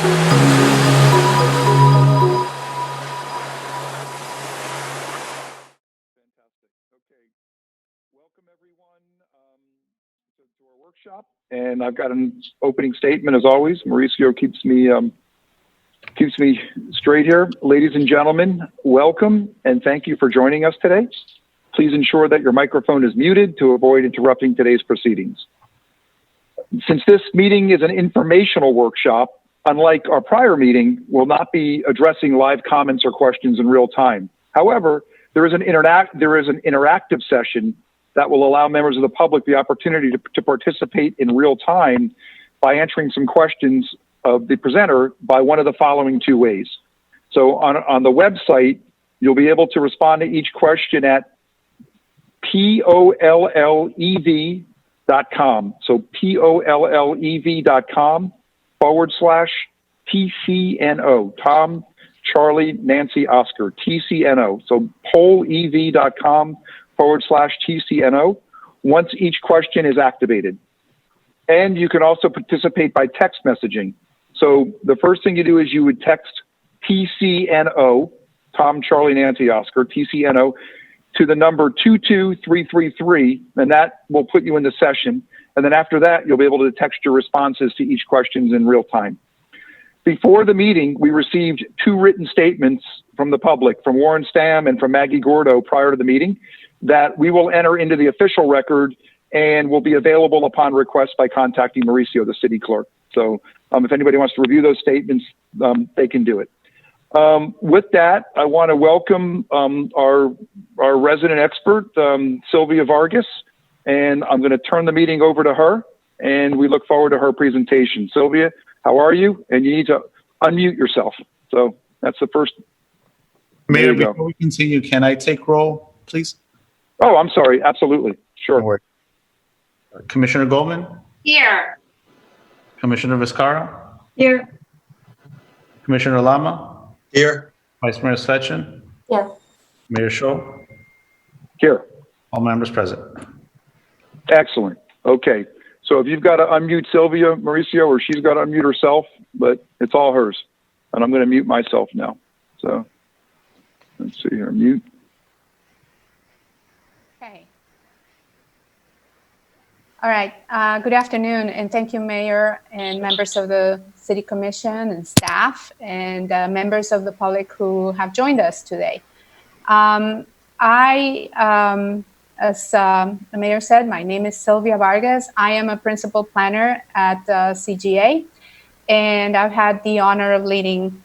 Okay. Welcome everyone to our workshop. And I've got an opening statement as always. Mauricio keeps me straight here. Ladies and gentlemen, welcome and thank you for joining us today. Please ensure that your microphone is muted to avoid interrupting today's proceedings. Since this meeting is an informational workshop, unlike our prior meeting, we'll not be addressing live comments or questions in real time. However, there is an interactive session that will allow members of the public the opportunity to participate in real time by answering some questions of the presenter by one of the following two ways. So on the website, you'll be able to respond to each question at pollev.com. So pollev.com/TCNO, Tom, Charlie, Nancy, Oscar, TCNO. So pollev.com/TCNO once each question is activated. And you can also participate by text messaging. So the first thing you do is you would text TCNO, Tom, Charlie, Nancy, Oscar, TCNO, to the number 22333, and that will put you in the session. And then after that, you'll be able to text your responses to each question in real time. Before the meeting, we received two written statements from the public, from Warren Stamm and from Maggie Gordo prior to the meeting, that we will enter into the official record and will be available upon request by contacting Mauricio, the city clerk. So if anybody wants to review those statements, they can do it. With that, I want to welcome our resident expert, Sylvia Vargas, and I'm going to turn the meeting over to her, and we look forward to her presentation. Sylvia, how are you? And you need to unmute yourself. So that's the first. Mayor, before we continue, can I take roll, please? Oh, I'm sorry. Absolutely. Sure. Commissioner Goldman? Here. Commissioner Vizcarra? Here. Commissioner Lama? Here. Vice Mayor Svechin? Here. Mayor Scholl? Here. All members present. Excellent. Okay. So if you've got to unmute Sylvia, Mauricio, or she's got to unmute herself, but it's all hers. And I'm going to mute myself now. So let's see here. Mute. Okay. All right. Good afternoon, and thank you, Mayor, and members of the City Commission and staff, and members of the public who have joined us today. As the Mayor said, my name is Sylvia Vargas. I am a principal planner at CGA, and I've had the honor of leading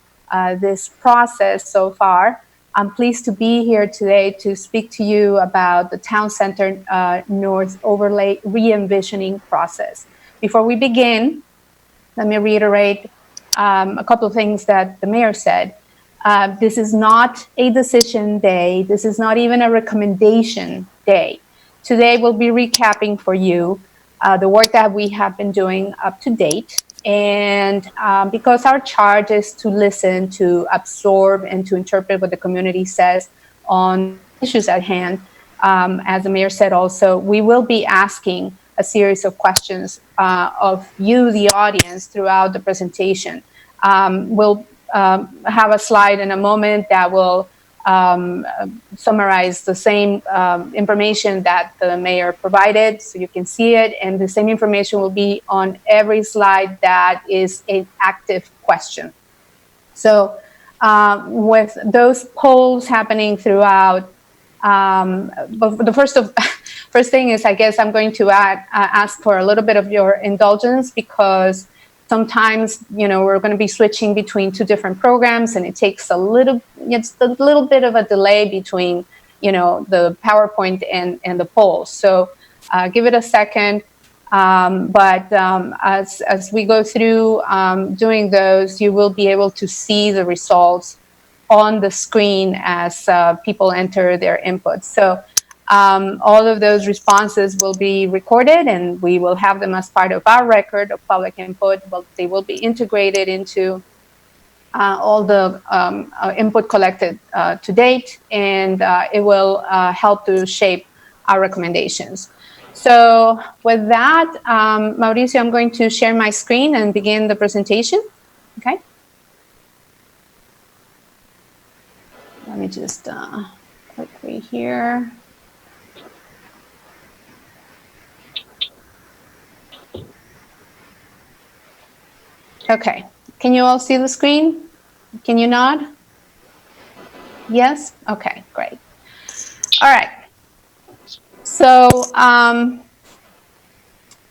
this process so far. I'm pleased to be here today to speak to you about the Town Center North Overlay re-envisioning process. Before we begin, let me reiterate a couple of things that the Mayor said. This is not a decision day. This is not even a recommendation day. Today, we'll be recapping for you the work that we have been doing up to date. And because our charge is to listen, to absorb, and to interpret what the community says on issues at hand, as the Mayor said also, we will be asking a series of questions of you, the audience, throughout the presentation. We'll have a slide in a moment that will summarize the same information that the Mayor provided, so you can see it, and the same information will be on every slide that is an active question. So with those polls happening throughout, but the first thing is, I guess I'm going to ask for a little bit of your indulgence, because sometimes, we're going to be switching between two different programs, and it takes it's a little bit of a delay between, the PowerPoint and the polls. So give it a second. But as we go through doing those, you will be able to see the results on the screen as people enter their inputs. So all of those responses will be recorded, and we will have them as part of our record of public input. But they will be integrated into all the input collected to date, and it will help to shape our recommendations. So with that, Mauricio, I'm going to share my screen and begin the presentation. Okay. Let me just quickly here. Okay, can you all see the screen? Can you nod? Yes? Okay, great. All right. So,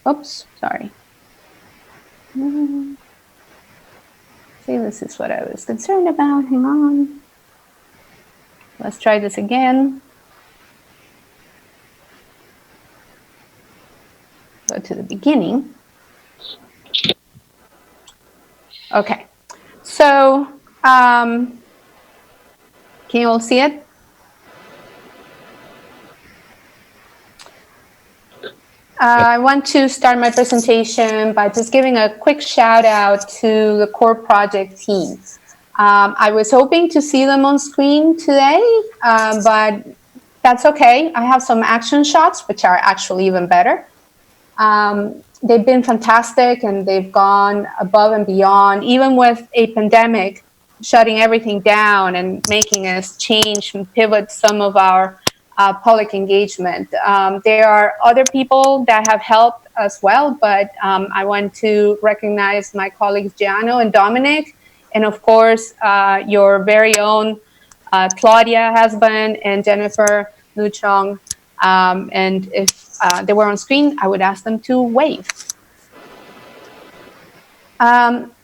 oops, sorry. See, this is what I was concerned about. Hang on. Let's try this again. Go to the beginning. Okay, so can you all see it? I want to start my presentation by just giving a quick shout out to the core project team. I was hoping to see them on screen today, but that's okay. I have some action shots, which are actually even better. They've been fantastic and they've gone above and beyond, even with a pandemic shutting everything down and making us change and pivot some of our public engagement. There are other people that have helped as well, but I want to recognize my colleagues Giano and Dominic, and of course your very own Claudia Hasban and Jennifer Luchong. And if they were on screen, I would ask them to wave.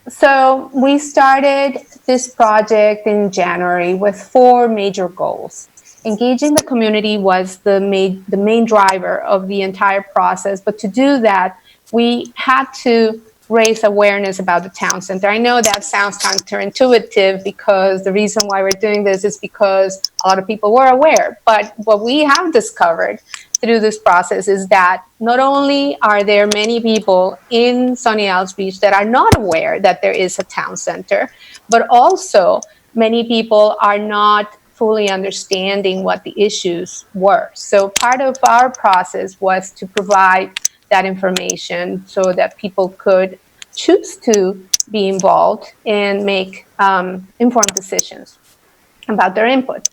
So we started this project in January with 4 major goals. Engaging the community was the main driver of the entire process, but to do that, we had to raise awareness about the town center. I know that sounds counterintuitive because the reason why we're doing this is because a lot of people were aware, but what we have discovered through this process is that not only are there many people in Sunny Isles Beach that are not aware that there is a town center, but also many people are not fully understanding what the issues were. So part of our process was to provide that information so that people could choose to be involved and make informed decisions about their input.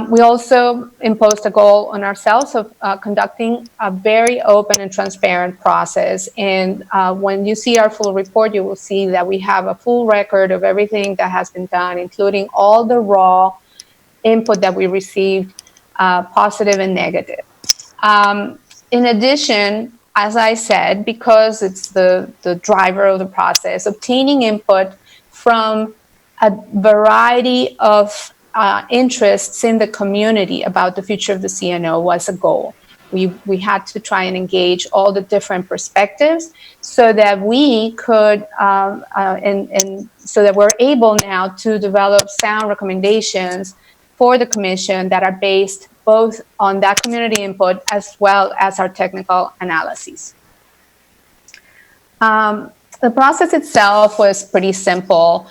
We also imposed a goal on ourselves of conducting a very open and transparent process. And when you see our full report, you will see that we have a full record of everything that has been done, including all the raw input that we received, positive and negative. In addition, as I said, because it's the driver of the process, obtaining input from a variety of interests in the community about the future of the CNO was a goal. We had to try and engage all the different perspectives so that we could, and so that we're able now to develop sound recommendations for the commission that are based both on that community input as well as our technical analyses. The process itself was pretty simple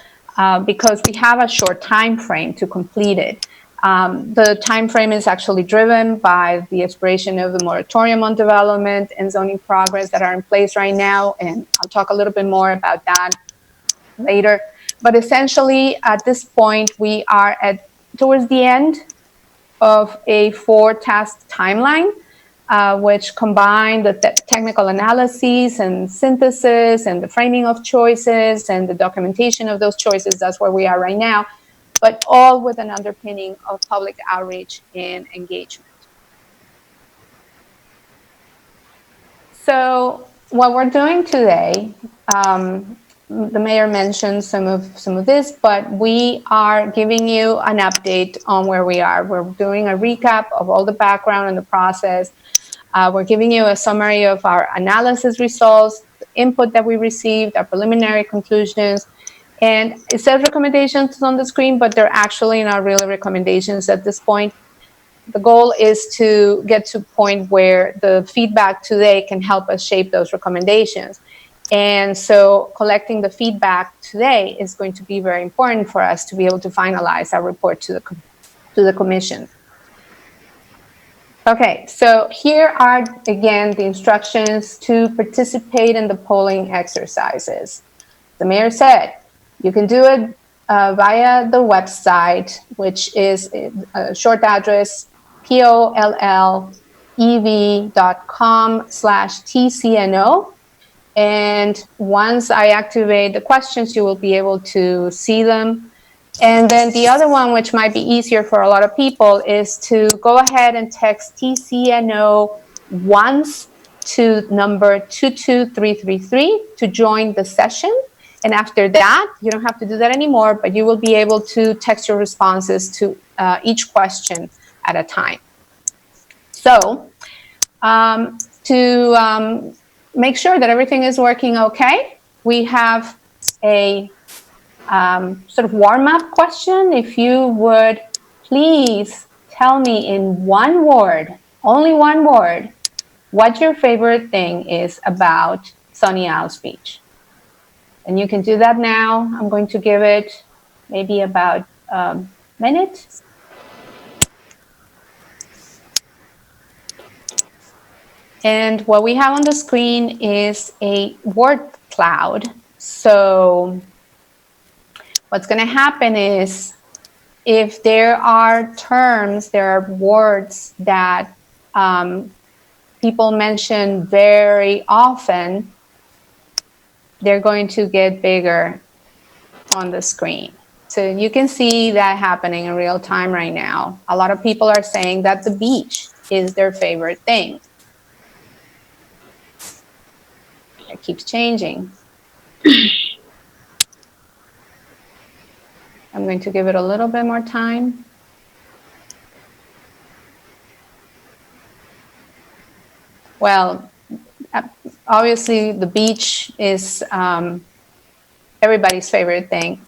because we have a short time frame to complete it. The time frame is actually driven by the expiration of the moratorium on development and zoning progress that are in place right now, and I'll talk a little bit more about that later. But essentially, at this point, we are towards the end of a 4-task timeline, which combine the technical analyses and synthesis and the framing of choices and the documentation of those choices. That's where we are right now, but all with an underpinning of public outreach and engagement. So what we're doing today, the mayor mentioned some of this, but we are giving you an update on where we are. We're doing a recap of all the background and the process. We're giving you a summary of our analysis results, the input that we received, our preliminary conclusions, and it says recommendations on the screen, but they're actually not really recommendations at this point. The goal is to get to a point where the feedback today can help us shape those recommendations. And so collecting the feedback today is going to be very important for us to be able to finalize our report to the commission. Okay, so here are, again, the instructions to participate in the polling exercises. The mayor said, you can do it via the website, which is a short address, pollev.com/TCNO. And once I activate the questions, you will be able to see them. And then the other one, which might be easier for a lot of people, is to go ahead and text TCNO once to number 22333 to join the session. And after that, you don't have to do that anymore, but you will be able to text your responses to each question at a time. So to make sure that everything is working okay, we have a sort of warm-up question. If you would please tell me in one word, only one word, what your favorite thing is about Sunny Isles Beach. And you can do that now. I'm going to give it maybe about a minute. And what we have on the screen is a word cloud. So what's going to happen is if there are terms, there are words that people mention very often, they're going to get bigger on the screen. So you can see that happening in real time right now. A lot of people are saying that the beach is their favorite thing. It keeps changing. I'm going to give it a little bit more time. Well, obviously the beach is everybody's favorite thing,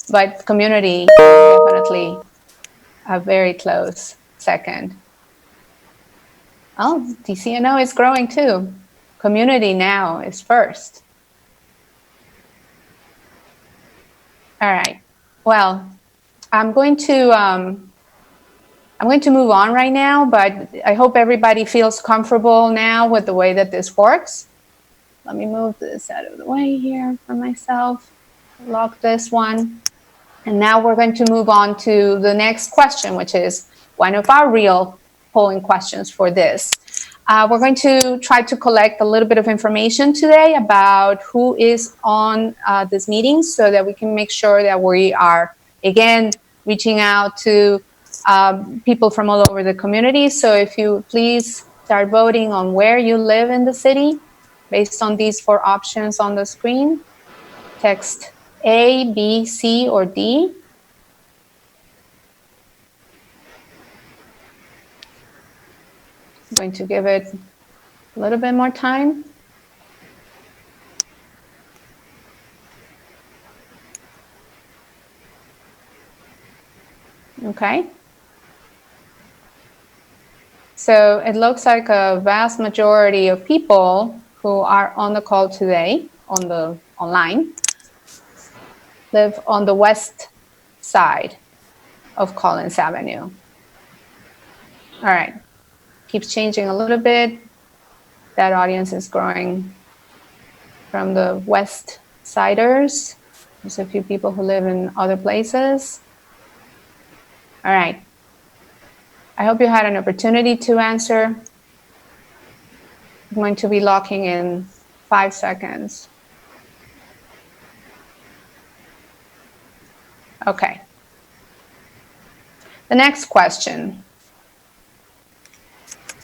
but community is definitely a very close second. Oh, TCNO is growing too. Community now is first. All right. Well, I'm going to move on right now, but I hope everybody feels comfortable now with the way that this works. Let me move this out of the way here for myself. Lock this one. And now we're going to move on to the next question, which is one of our real polling questions for this. We're going to try to collect a little bit of information today about who is on this meeting so that we can make sure that we are, again, reaching out to people from all over the community. So if you please start voting on where you live in the city based on these 4 options on the screen. Text A, B, C, or D. I'm going to give it a little bit more time. Okay. So it looks like a vast majority of people who are on the call today, online, live on the west side of Collins Avenue. All right. Keeps changing a little bit. That audience is growing from the west siders. There's a few people who live in other places. All right. I hope you had an opportunity to answer. I'm going to be locking in 5 seconds. Okay. The next question.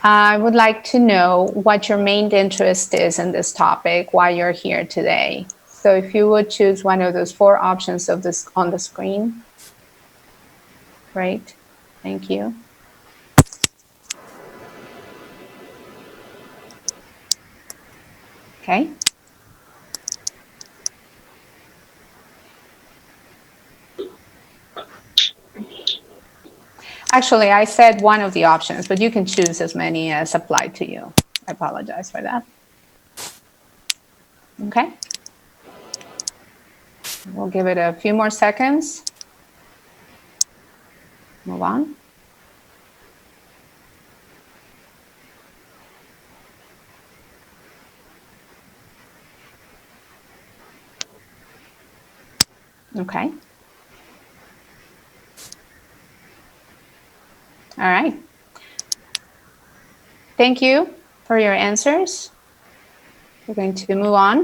I would like to know what your main interest is in this topic, why you're here today. So if you would choose one of those 4 options of this on the screen. Great. Thank you. Okay. Actually, I said one of the options, but you can choose as many as apply to you. I apologize for that. Okay. We'll give it a few more seconds. Move on. Okay. All right. Thank you for your answers. We're going to move on.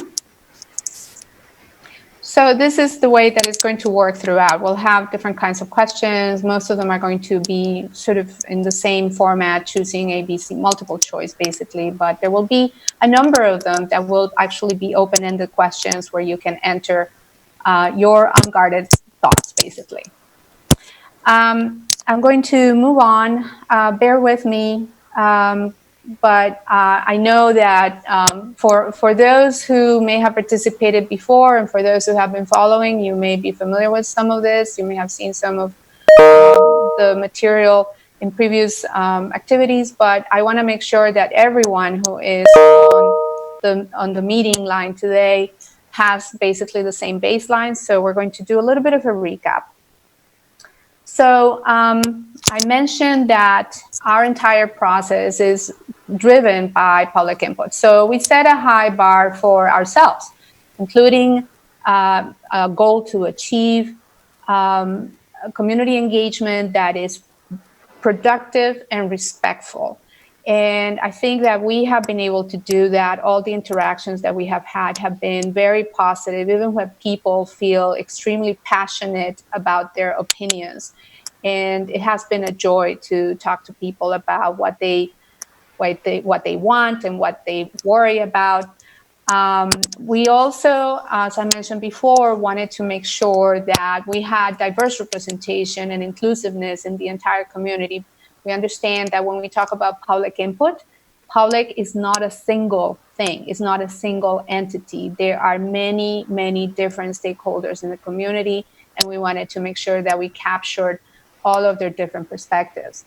So this is the way that it's going to work throughout. We'll have different kinds of questions. Most of them are going to be sort of in the same format, choosing ABC, multiple choice basically, but there will be a number of them that will actually be open-ended questions where you can enter your unguarded thoughts basically. I'm going to move on. Bear with me. But I know that for those who may have participated before and for those who have been following, you may be familiar with some of this. You may have seen some of the material in previous activities, but I want to make sure that everyone who is on the meeting line today has basically the same baseline. So we're going to do a little bit of a recap. So I mentioned that our entire process is driven by public input. So we set a high bar for ourselves, including a goal to achieve community engagement that is productive and respectful. And I think that we have been able to do that. All the interactions that we have had have been very positive, even when people feel extremely passionate about their opinions. And it has been a joy to talk to people about what they want and what they worry about. We also, as I mentioned before, wanted to make sure that we had diverse representation and inclusiveness in the entire community. We understand that when we talk about public input, public is not a single thing, it's not a single entity. There are many, many different stakeholders in the community, and we wanted to make sure that we captured all of their different perspectives.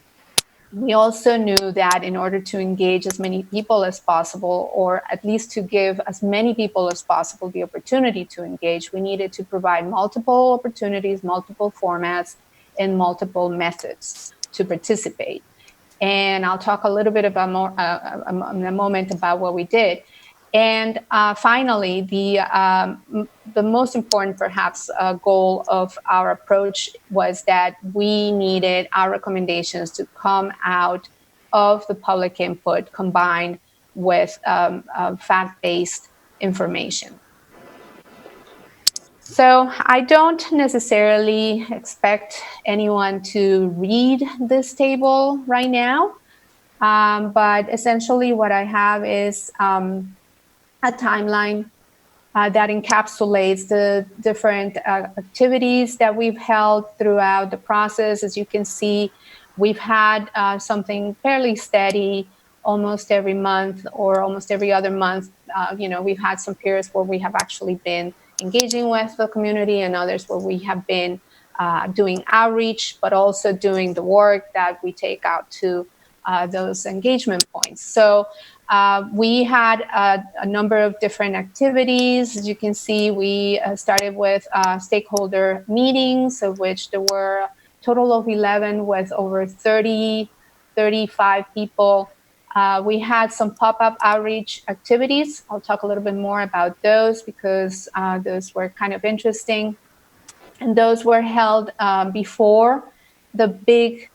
We also knew that in order to engage as many people as possible, or at least to give as many people as possible the opportunity to engage, we needed to provide multiple opportunities, multiple formats, and multiple methods to participate. And I'll talk a little bit about more in a moment about what we did. And finally, the most important, perhaps, goal of our approach was that we needed our recommendations to come out of the public input combined with fact-based information. So I don't necessarily expect anyone to read this table right now, but essentially what I have is a timeline that encapsulates the different activities that we've held throughout the process. As you can see, we've had something fairly steady almost every month or almost every other month. We've had some periods where we have actually been engaging with the community and others where we have been doing outreach, but also doing the work that we take out to those engagement points. So we had a number of different activities. As you can see, we started with stakeholder meetings, of which there were a total of 11 with over 35 people. We had some pop-up outreach activities. I'll talk a little bit more about those because those were kind of interesting. And those were held before the big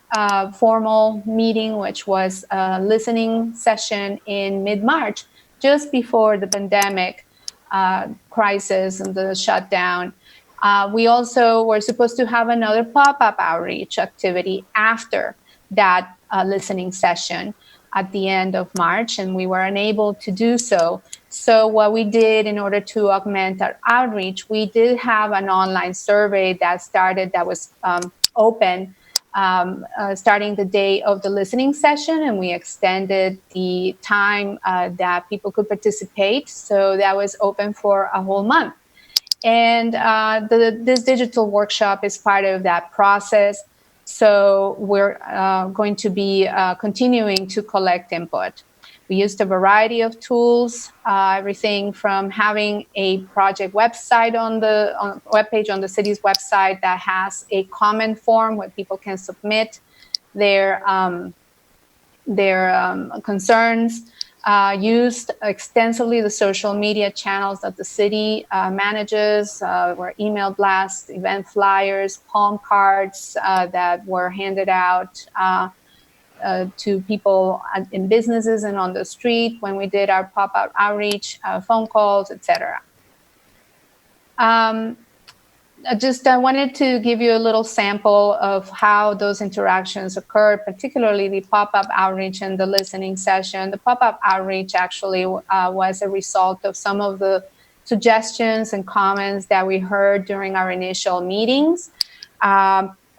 formal meeting, which was a listening session in mid-March, just before the pandemic crisis and the shutdown. We also were supposed to have another pop-up outreach activity after that listening session at the end of March, and we were unable to do so. So what we did in order to augment our outreach, we did have an online survey that started, that was open starting the day of the listening session, and we extended the time that people could participate. So that was open for a whole month. And this digital workshop is part of that process. So we're going to be continuing to collect input. We used a variety of tools, everything from having a project website on the webpage on the city's website that has a comment form where people can submit their concerns. Used extensively the social media channels that the city manages, were email blasts, event flyers, palm cards that were handed out. to people in businesses and on the street when we did our pop-up outreach, phone calls, etc. I wanted to give you a little sample of how those interactions occurred, particularly the pop-up outreach and the listening session. The pop-up outreach actually was a result of some of the suggestions and comments that we heard during our initial meetings.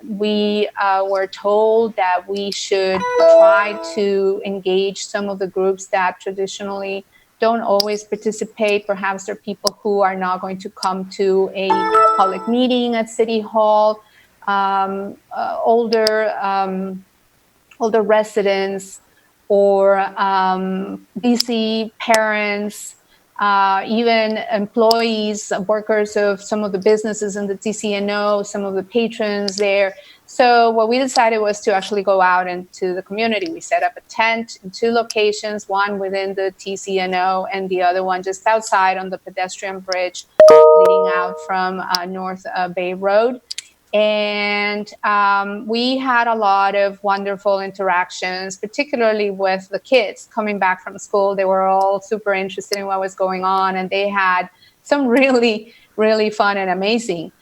We were told that we should try to engage some of the groups that traditionally don't always participate. Perhaps there are people who are not going to come to a public meeting at City Hall, older residents, or busy parents, even employees, workers of some of the businesses in the TCNO, some of the patrons there. So what we decided was to actually go out into the community. We set up a tent in 2 locations, one within the TCNO and the other one just outside on the pedestrian bridge leading out from North Bay Road. And we had a lot of wonderful interactions, particularly with the kids coming back from school. They were all super interested in what was going on, and they had some really, really fun and amazing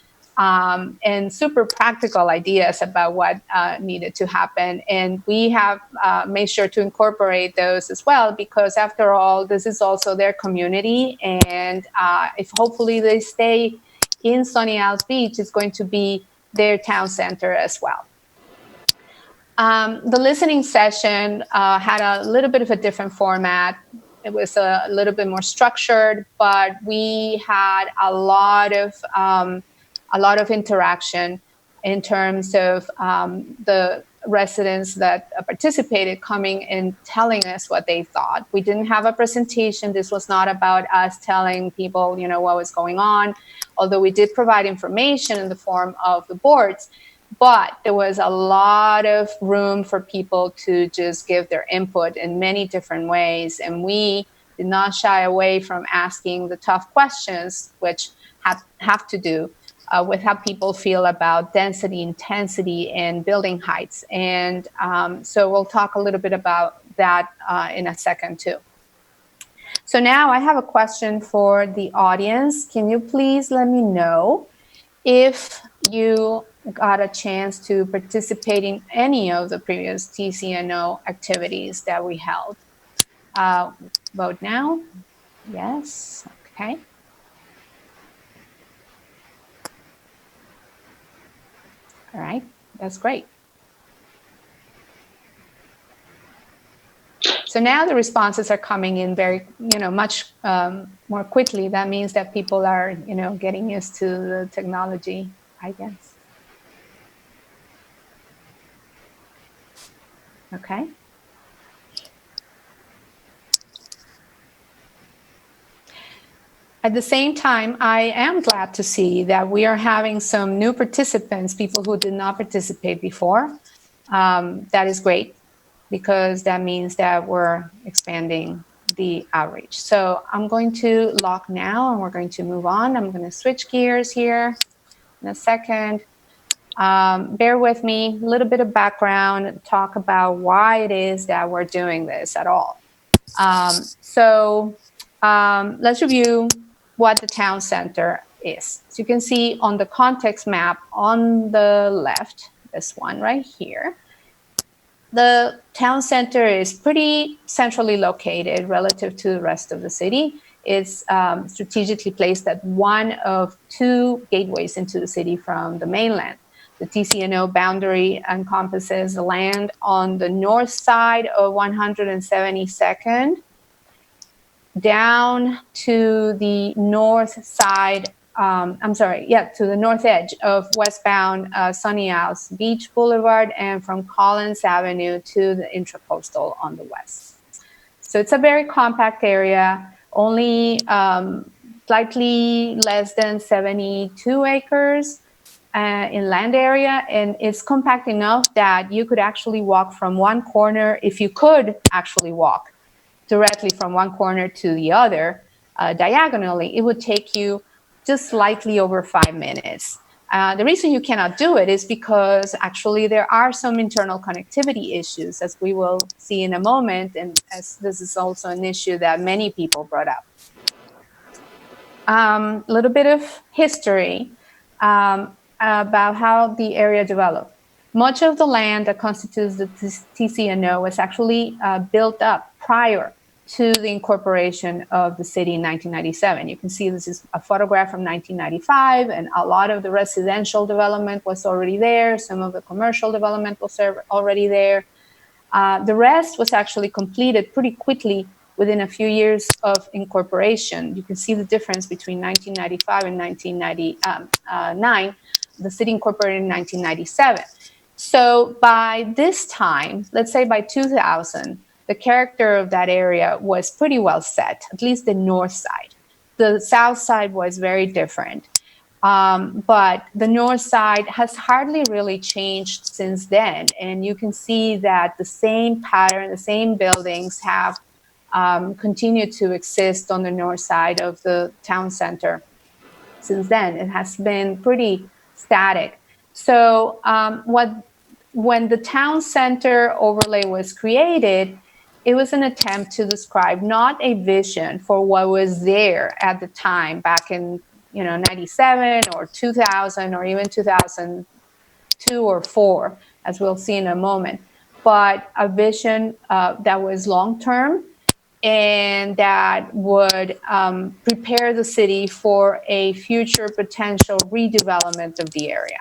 and super practical ideas about what needed to happen. And we have made sure to incorporate those as well, because after all, this is also their community. And if hopefully they stay in Sunny Isles Beach, it's going to be their town center as well. The listening session had a little bit of a different format. It was a little bit more structured, but we had a lot of interaction in terms of the residents that participated coming and telling us what they thought. We didn't have a presentation. This was not about us telling people, what was going on, although we did provide information in the form of the boards. But there was a lot of room for people to just give their input in many different ways. And we did not shy away from asking the tough questions, which have to do with how people feel about density, intensity, and building heights. And so we'll talk a little bit about that in a second too. So now I have a question for the audience. Can you please let me know if you got a chance to participate in any of the previous TCNO activities that we held? Vote now. Yes. Okay. All right, that's great. So now the responses are coming in very, much more quickly. That means that people are, getting used to the technology, I guess. Okay. At the same time, I am glad to see that we are having some new participants, people who did not participate before. That is great, because that means that we're expanding the outreach. So I'm going to lock now, and we're going to move on. I'm going to switch gears here in a second. Bear with me, a little bit of background, talk about why it is that we're doing this at all. Let's review what the town center is. So you can see on the context map on the left, this one right here, the town center is pretty centrally located relative to the rest of the city. It's strategically placed at one of 2 gateways into the city from the mainland. The TCNO boundary encompasses the land on the north side of 172nd, down to the north side, to the north edge of westbound Sunny Isles Beach Boulevard, and from Collins Avenue to the Intracoastal on the west. So it's a very compact area, only slightly less than 72 acres in land area, and it's compact enough that you could actually walk from one corner, if you could actually walk directly from one corner to the other diagonally, it would take you just slightly over 5 minutes. The reason you cannot do it is because actually there are some internal connectivity issues, as we will see in a moment, and as this is also an issue that many people brought up. A little bit of history about how the area developed. Much of the land that constitutes the TCNO was actually built up prior to the incorporation of the city in 1997. You can see this is a photograph from 1995, and a lot of the residential development was already there. Some of the commercial development was already there. The rest was actually completed pretty quickly within a few years of incorporation. You can see the difference between 1995 and 1999. The city incorporated in 1997. So by this time, let's say by 2000, the character of that area was pretty well set, at least the north side. The south side was very different. But the north side has hardly really changed since then. And you can see that the same pattern, the same buildings have continued to exist on the north side of the town center since then. It has been pretty static. So when the town center overlay was created, it was an attempt to describe not a vision for what was there at the time back in 97 or 2000 or even 2002 or 4, as we'll see in a moment, but a vision that was long-term and that would prepare the city for a future potential redevelopment of the area.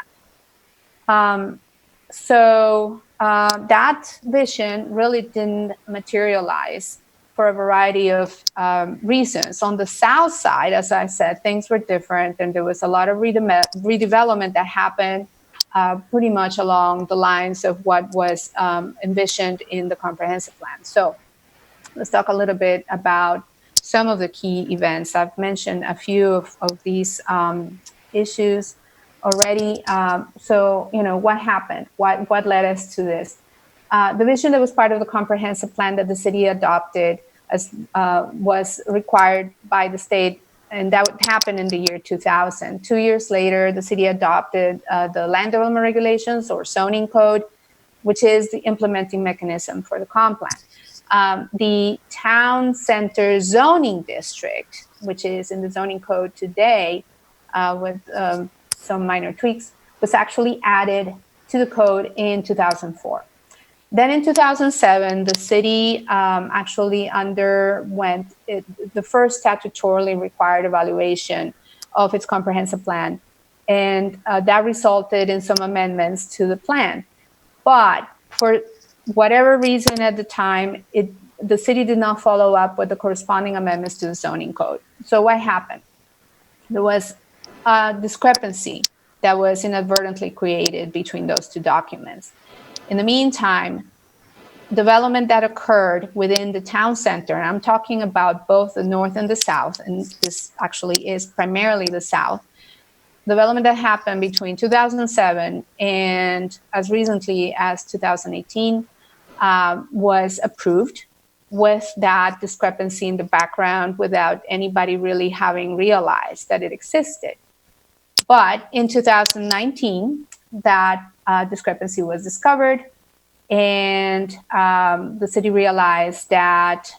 So that vision really didn't materialize for a variety of reasons. On the south side, as I said, things were different, and there was a lot of redevelopment that happened pretty much along the lines of what was envisioned in the comprehensive plan. So let's talk a little bit about some of the key events. I've mentioned a few of these issues already. So, what happened? What led us to this? The vision that was part of the comprehensive plan that the city adopted as was required by the state, and that would happen in the year 2000. 2 years later, the city adopted the land development regulations or zoning code, which is the implementing mechanism for the comp plan. The town center zoning district, which is in the zoning code today with some minor tweaks, was actually added to the code in 2004. Then in 2007, the city actually underwent the first statutorily required evaluation of its comprehensive plan, and that resulted in some amendments to the plan. But for whatever reason at the time, the city did not follow up with the corresponding amendments to the zoning code. So what happened? There was a discrepancy that was inadvertently created between those two documents. In the meantime, development that occurred within the town center, and I'm talking about both the north and the south, and this actually is primarily the south, development that happened between 2007 and as recently as 2018 was approved with that discrepancy in the background without anybody really having realized that it existed. But in 2019, that discrepancy was discovered, and the city realized that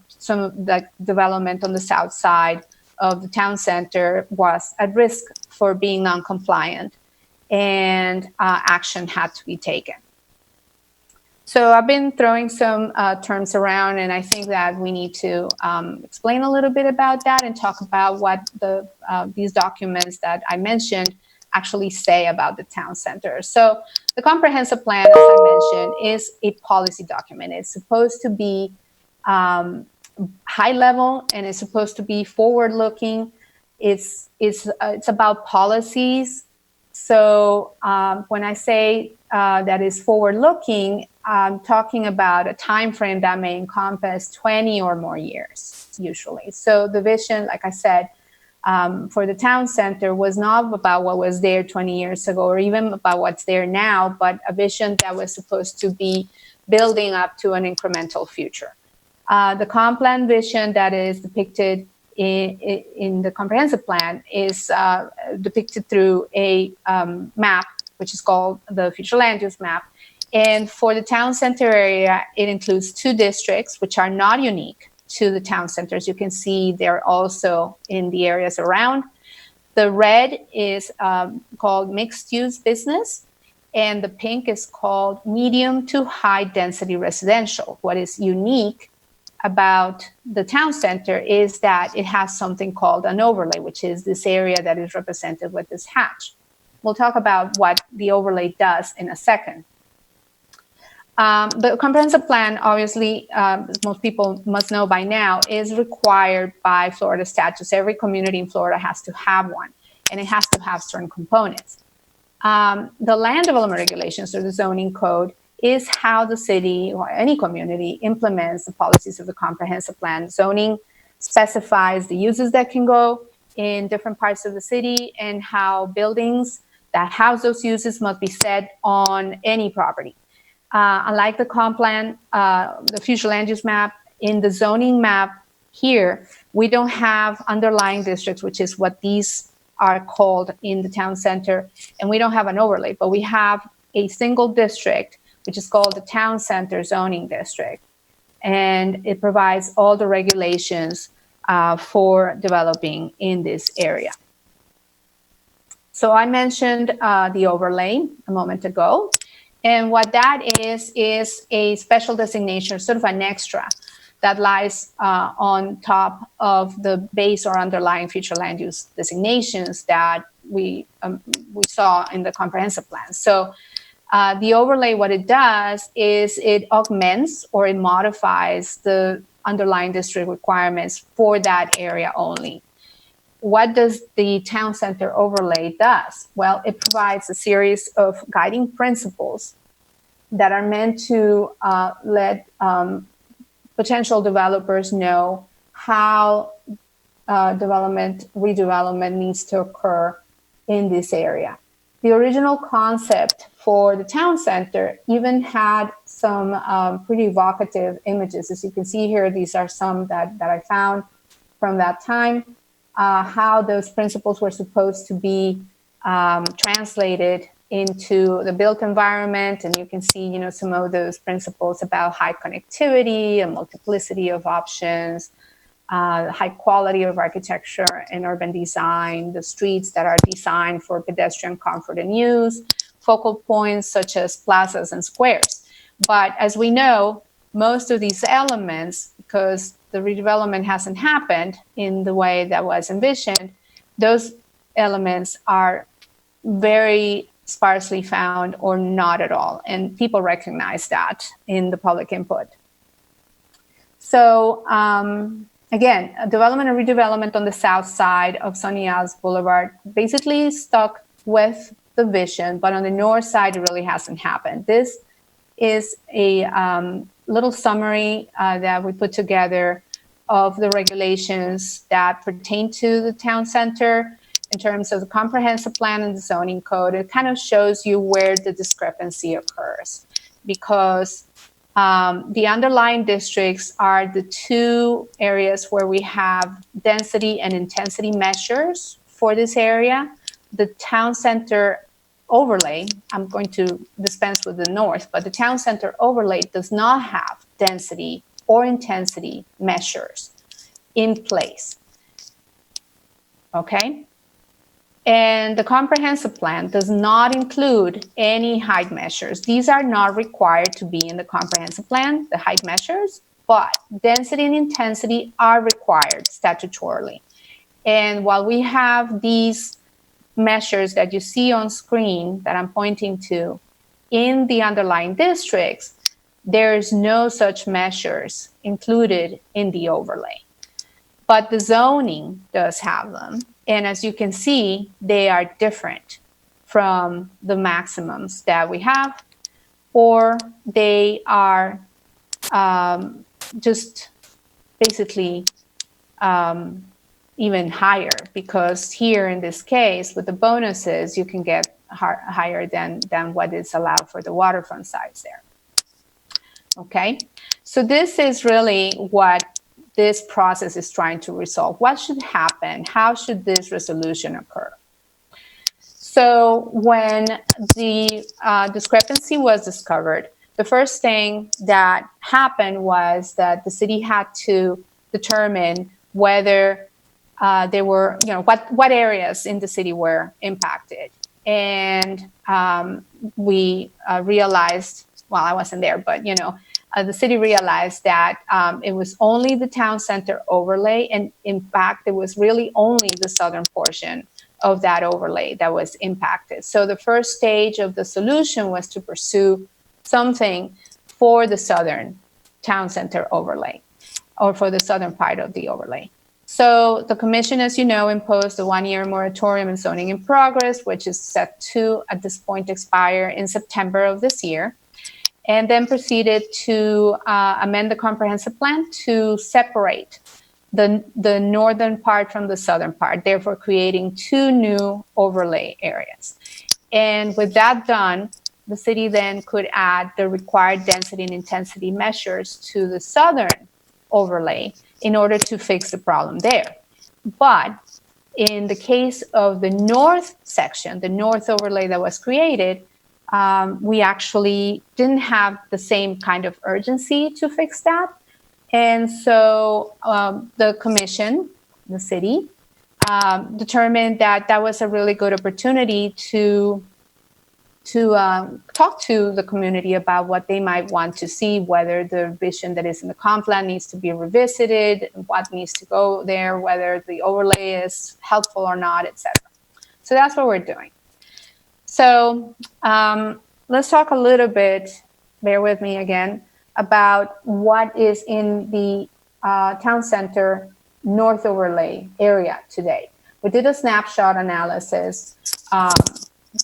some of the development on the south side of the town center was at risk for being non-compliant, and action had to be taken. So I've been throwing some terms around, and I think that we need to explain a little bit about that and talk about what these documents that I mentioned actually say about the town center. So the comprehensive plan, as I mentioned, is a policy document. It's supposed to be high level, and it's supposed to be forward looking. It's about policies. So when I say that is forward looking, I'm talking about a time frame that may encompass 20 or more years, usually. So the vision, like I said, for the town center was not about what was there 20 years ago or even about what's there now, but a vision that was supposed to be building up to an incremental future. The comp plan vision that is depicted in the comprehensive plan is depicted through a map, which is called the future land use map. And for the town center area, it includes 2 districts, which are not unique to the town centers. You can see they're also in the areas around. The red is called mixed use business, and the pink is called medium to high density residential. What is unique about the town center is that it has something called an overlay, which is this area that is represented with this hatch. We'll talk about what the overlay does in a second. The comprehensive plan, obviously, as most people must know by now, is required by Florida statutes. Every community in Florida has to have one, and it has to have certain components. The land development regulations, or the zoning code, is how the city or any community implements the policies of the comprehensive plan. Zoning specifies the uses that can go in different parts of the city and how buildings that house those uses must be set on any property. Unlike the comp plan, the future land use map, in the zoning map here, we don't have underlying districts, which is what these are called in the town center, and we don't have an overlay, but we have a single district, which is called the town center zoning district, and it provides all the regulations for developing in this area. So I mentioned the overlay a moment ago. And what that is a special designation, sort of an extra that lies on top of the base or underlying future land use designations that we saw in the comprehensive plan. So the overlay, what it does is it augments or it modifies the underlying district requirements for that area only. What does the town center overlay does? Well, it provides a series of guiding principles that are meant to let potential developers know how redevelopment needs to occur in this area. The original concept for the town center even had some pretty evocative images. As you can see here, these are some that I found from that time. How those principles were supposed to be translated into the built environment, and you can see, some of those principles about high connectivity, a multiplicity of options, high quality of architecture and urban design, the streets that are designed for pedestrian comfort and use, focal points such as plazas and squares. But as we know, most of these elements, because the redevelopment hasn't happened in the way that was envisioned, those elements are very sparsely found or not at all. And people recognize that in the public input. So again, development and redevelopment on the south side of Sonny Isles Boulevard basically stuck with the vision, but on the north side, it really hasn't happened. This is a little summary that we put together of the regulations that pertain to the town center in terms of the comprehensive plan and the zoning code. It kind of shows you where the discrepancy occurs, because the underlying districts are the 2 areas where we have density and intensity measures for this area. The town center overlay, I'm going to dispense with the north, but the town center overlay does not have density or intensity measures in place. Okay? And the comprehensive plan does not include any height measures. These are not required to be in the comprehensive plan, the height measures, but density and intensity are required statutorily. And while we have these measures that you see on screen that I'm pointing to in the underlying districts, there's no such measures included in the overlay. But the zoning does have them. And as you can see, they are different from the maximums that we have, or they are just basically even higher, because here in this case, with the bonuses, you can get higher than what is allowed for the waterfront sites there. Okay, so this is really what this process is trying to resolve. What should happen? How should this resolution occur? So when the discrepancy was discovered, the first thing that happened was that the city had to determine whether there were, what areas in the city were impacted. And we realized, well, I wasn't there, but, the city realized that it was only the town center overlay. And in fact, it was really only the southern portion of that overlay that was impacted. So the first stage of the solution was to pursue something for the southern town center overlay, or for the southern part of the overlay. So the commission, as you know, imposed a 1-year moratorium in zoning in progress, which is set to, at this point, expire in September of this year, and then proceeded to amend the comprehensive plan to separate the northern part from the southern part, therefore creating 2 new overlay areas. And with that done, the city then could add the required density and intensity measures to the southern overlay in order to fix the problem there. But in the case of the north section, the north overlay that was created, we actually didn't have the same kind of urgency to fix that. And so the commission, the city, determined that that was a really good opportunity to talk to the community about what they might want to see, whether the vision that is in the comp plan needs to be revisited, what needs to go there, whether the overlay is helpful or not, etc. So that's what we're doing. So let's talk a little bit, bear with me again, about what is in the town center north overlay area today. We did a snapshot analysis.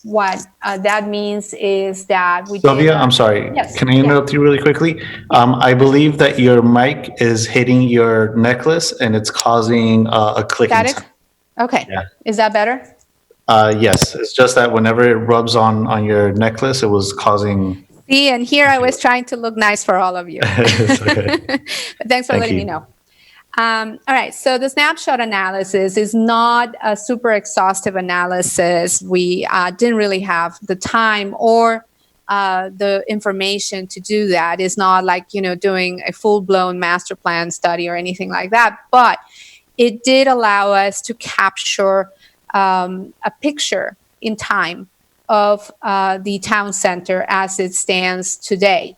What that means is that we Sylvia, I'm sorry. Yes. Can I interrupt you really quickly? I believe that your mic is hitting your necklace and it's causing a clicking Got it? sound. Okay. Yeah. Is that better? Yes, it's just that whenever it rubs on your necklace, it was causing. See, and here I was trying to look nice for all of you. It's okay. But thanks for letting me know. All right, so the snapshot analysis is not a super exhaustive analysis. We didn't really have the time or the information to do that. It's not like, doing a full-blown master plan study or anything like that, but it did allow us to capture a picture in time of the town center as it stands today.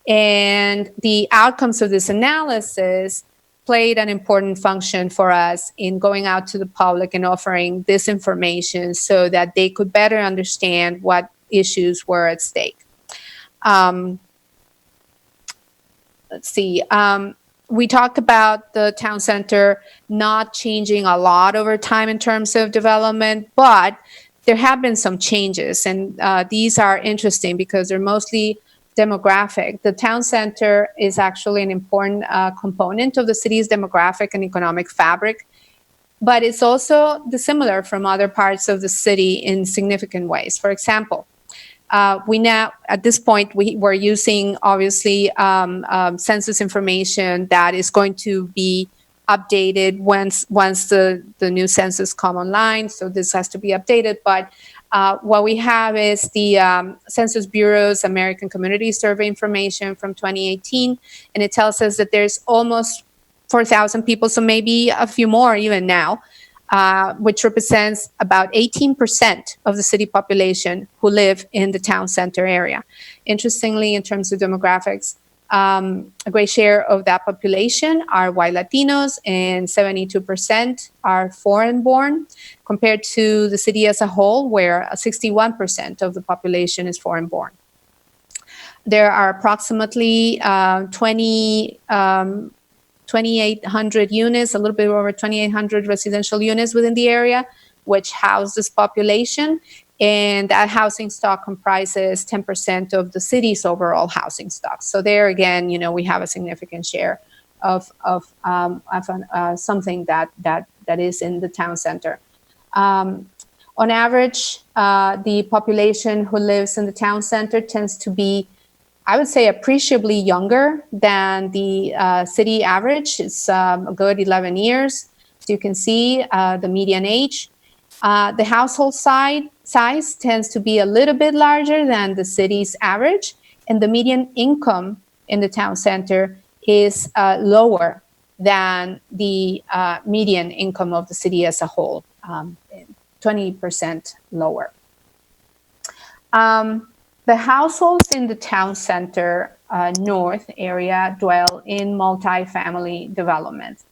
And the outcomes of this analysis played an important function for us in going out to the public and offering this information so that they could better understand what issues were at stake. Let's see. We talked about the town center not changing a lot over time in terms of development, but there have been some changes, and these are interesting because they're mostly demographic. The town center is actually an important component of the city's demographic and economic fabric, but it's also dissimilar from other parts of the city in significant ways. For example, we now, at this point, we're using, obviously, census information that is going to be updated once the new census come online. So this has to be updated. But what we have is the Census Bureau's American Community Survey information from 2018. And it tells us that there's almost 4,000 people, so maybe a few more even now, which represents about 18% of the city population who live in the town center area. Interestingly, in terms of demographics, a great share of that population are white Latinos, and 72% are foreign-born, compared to the city as a whole, where 61% of the population is foreign-born. There are approximately 2,800 units, a little bit over 2,800 residential units within the area, which house this population. And that housing stock comprises 10% of the city's overall housing stock. So there again, we have a significant share of something that is in the town center. On average, the population who lives in the town center tends to be I would say appreciably younger than the city average. It's a good 11 years. So you can see the median age. The household size tends to be a little bit larger than the city's average, and the median income in the town center is lower than the median income of the city as a whole, 20% lower. The households in the town center north area dwell in multifamily developments.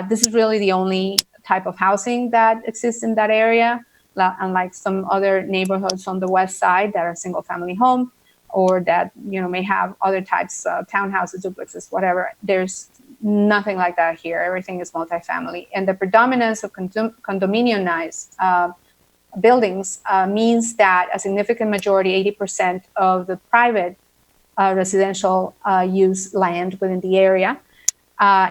This is really the only type of housing that exists in that area, unlike some other neighborhoods on the west side that are single family home, or that may have other types of townhouses, duplexes, whatever. There's nothing like that here. Everything is multifamily, and the predominance of condominiumized buildings means that a significant majority, 80% of the private residential use land within the area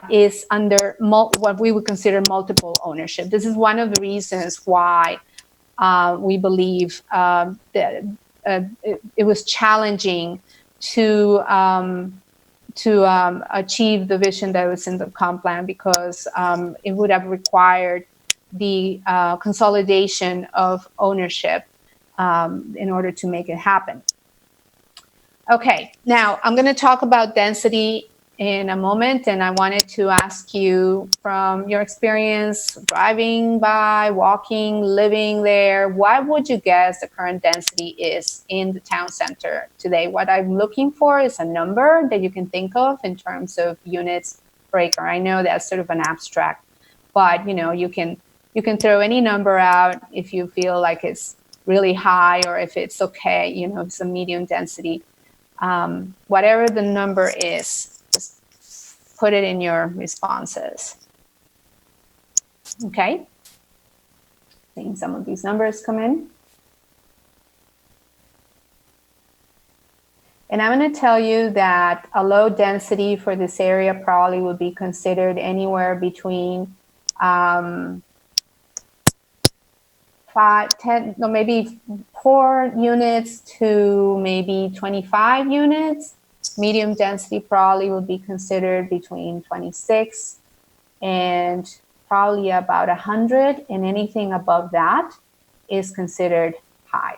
is under what we would consider multiple ownership. This is one of the reasons why we believe that it was challenging to achieve the vision that was in the comp plan, because it would have required the consolidation of ownership in order to make it happen. Okay, now I'm going to talk about density in a moment, and I wanted to ask you, from your experience driving by, walking, living there, what would you guess the current density is in the town center today? What I'm looking for is a number that you can think of in terms of units per acre. I know that's sort of an abstract, but you can throw any number out if you feel like it's really high, or if it's okay, it's a medium density. Whatever the number is, just put it in your responses. Okay. Seeing some of these numbers come in. And I'm going to tell you that a low density for this area probably would be considered anywhere between maybe 4 units to maybe 25 units. Medium density probably would be considered between 26 and probably about 100, and anything above that is considered high.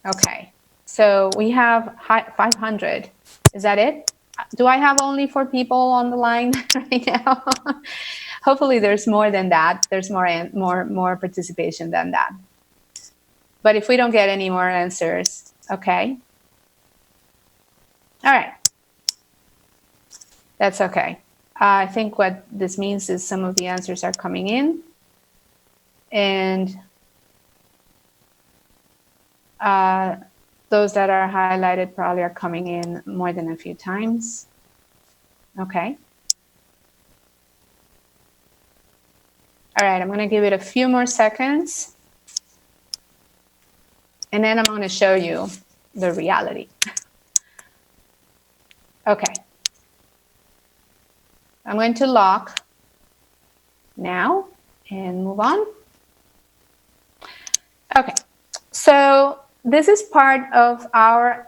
Okay, so we have 500. Is that it? Do I have only 4 people on the line right now? Hopefully there's more than that. There's more participation than that. But if we don't get any more answers, okay. All right. That's okay. I think what this means is some of the answers are coming in. And those that are highlighted probably are coming in more than a few times. Okay. All right, I'm going to give it a few more seconds. And then I'm going to show you the reality. Okay. I'm going to lock now and move on. Okay, so this is part of our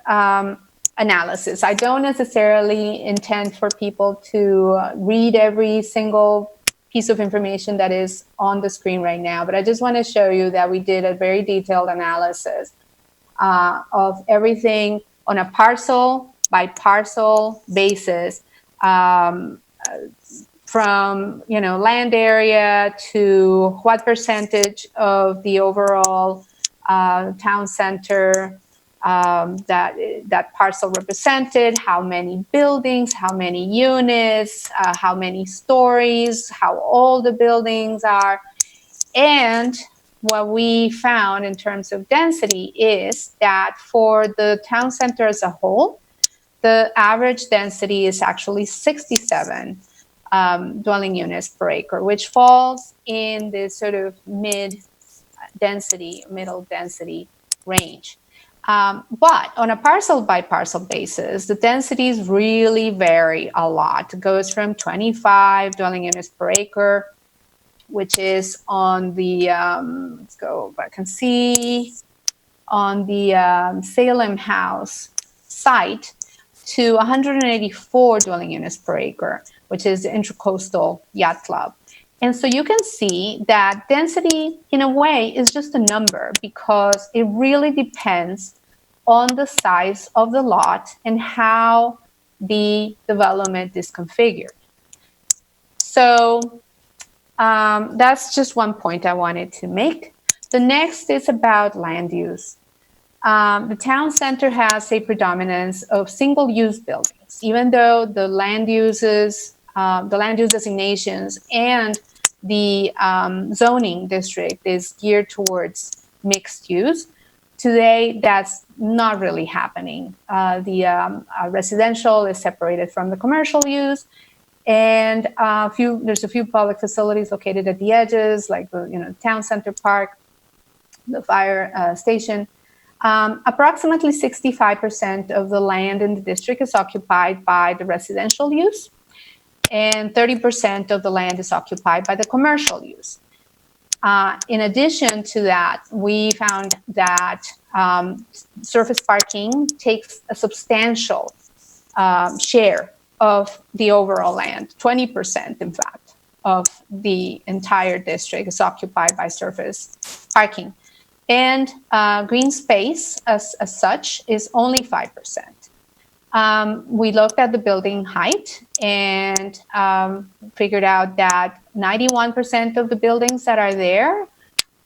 analysis. I don't necessarily intend for people to read every single piece of information that is on the screen right now, but I just want to show you that we did a very detailed analysis of everything on a parcel by parcel basis, from land area to what percentage of the overall town center that parcel represented, how many buildings, how many units, how many stories, how old the buildings are. And what we found in terms of density is that for the town center as a whole, the average density is actually 67 dwelling units per acre, which falls in this sort of middle density range. But on a parcel by parcel basis, the densities really vary a lot. It goes from 25 dwelling units per acre, which is on the, let's go back and see. on the Salem House site to 184 dwelling units per acre, which is the Intracoastal Yacht Club. And so you can see that density, in a way, is just a number because it really depends on the size of the lot and how the development is configured. So that's just one point I wanted to make. The next is about land use. The town center has a predominance of single-use buildings, even though the land use designations and the zoning district is geared towards mixed use. Today, that's not really happening. The residential is separated from the commercial use, and there's a few public facilities located at the edges, like the town center park, the fire station. Approximately 65% of the land in the district is occupied by the residential use, and 30% of the land is occupied by the commercial use. In addition to that, we found that surface parking takes a substantial share of the overall land. 20%, in fact, of the entire district is occupied by surface parking. And green space, as such, is only 5%. We looked at the building height and figured out that 91% of the buildings that are there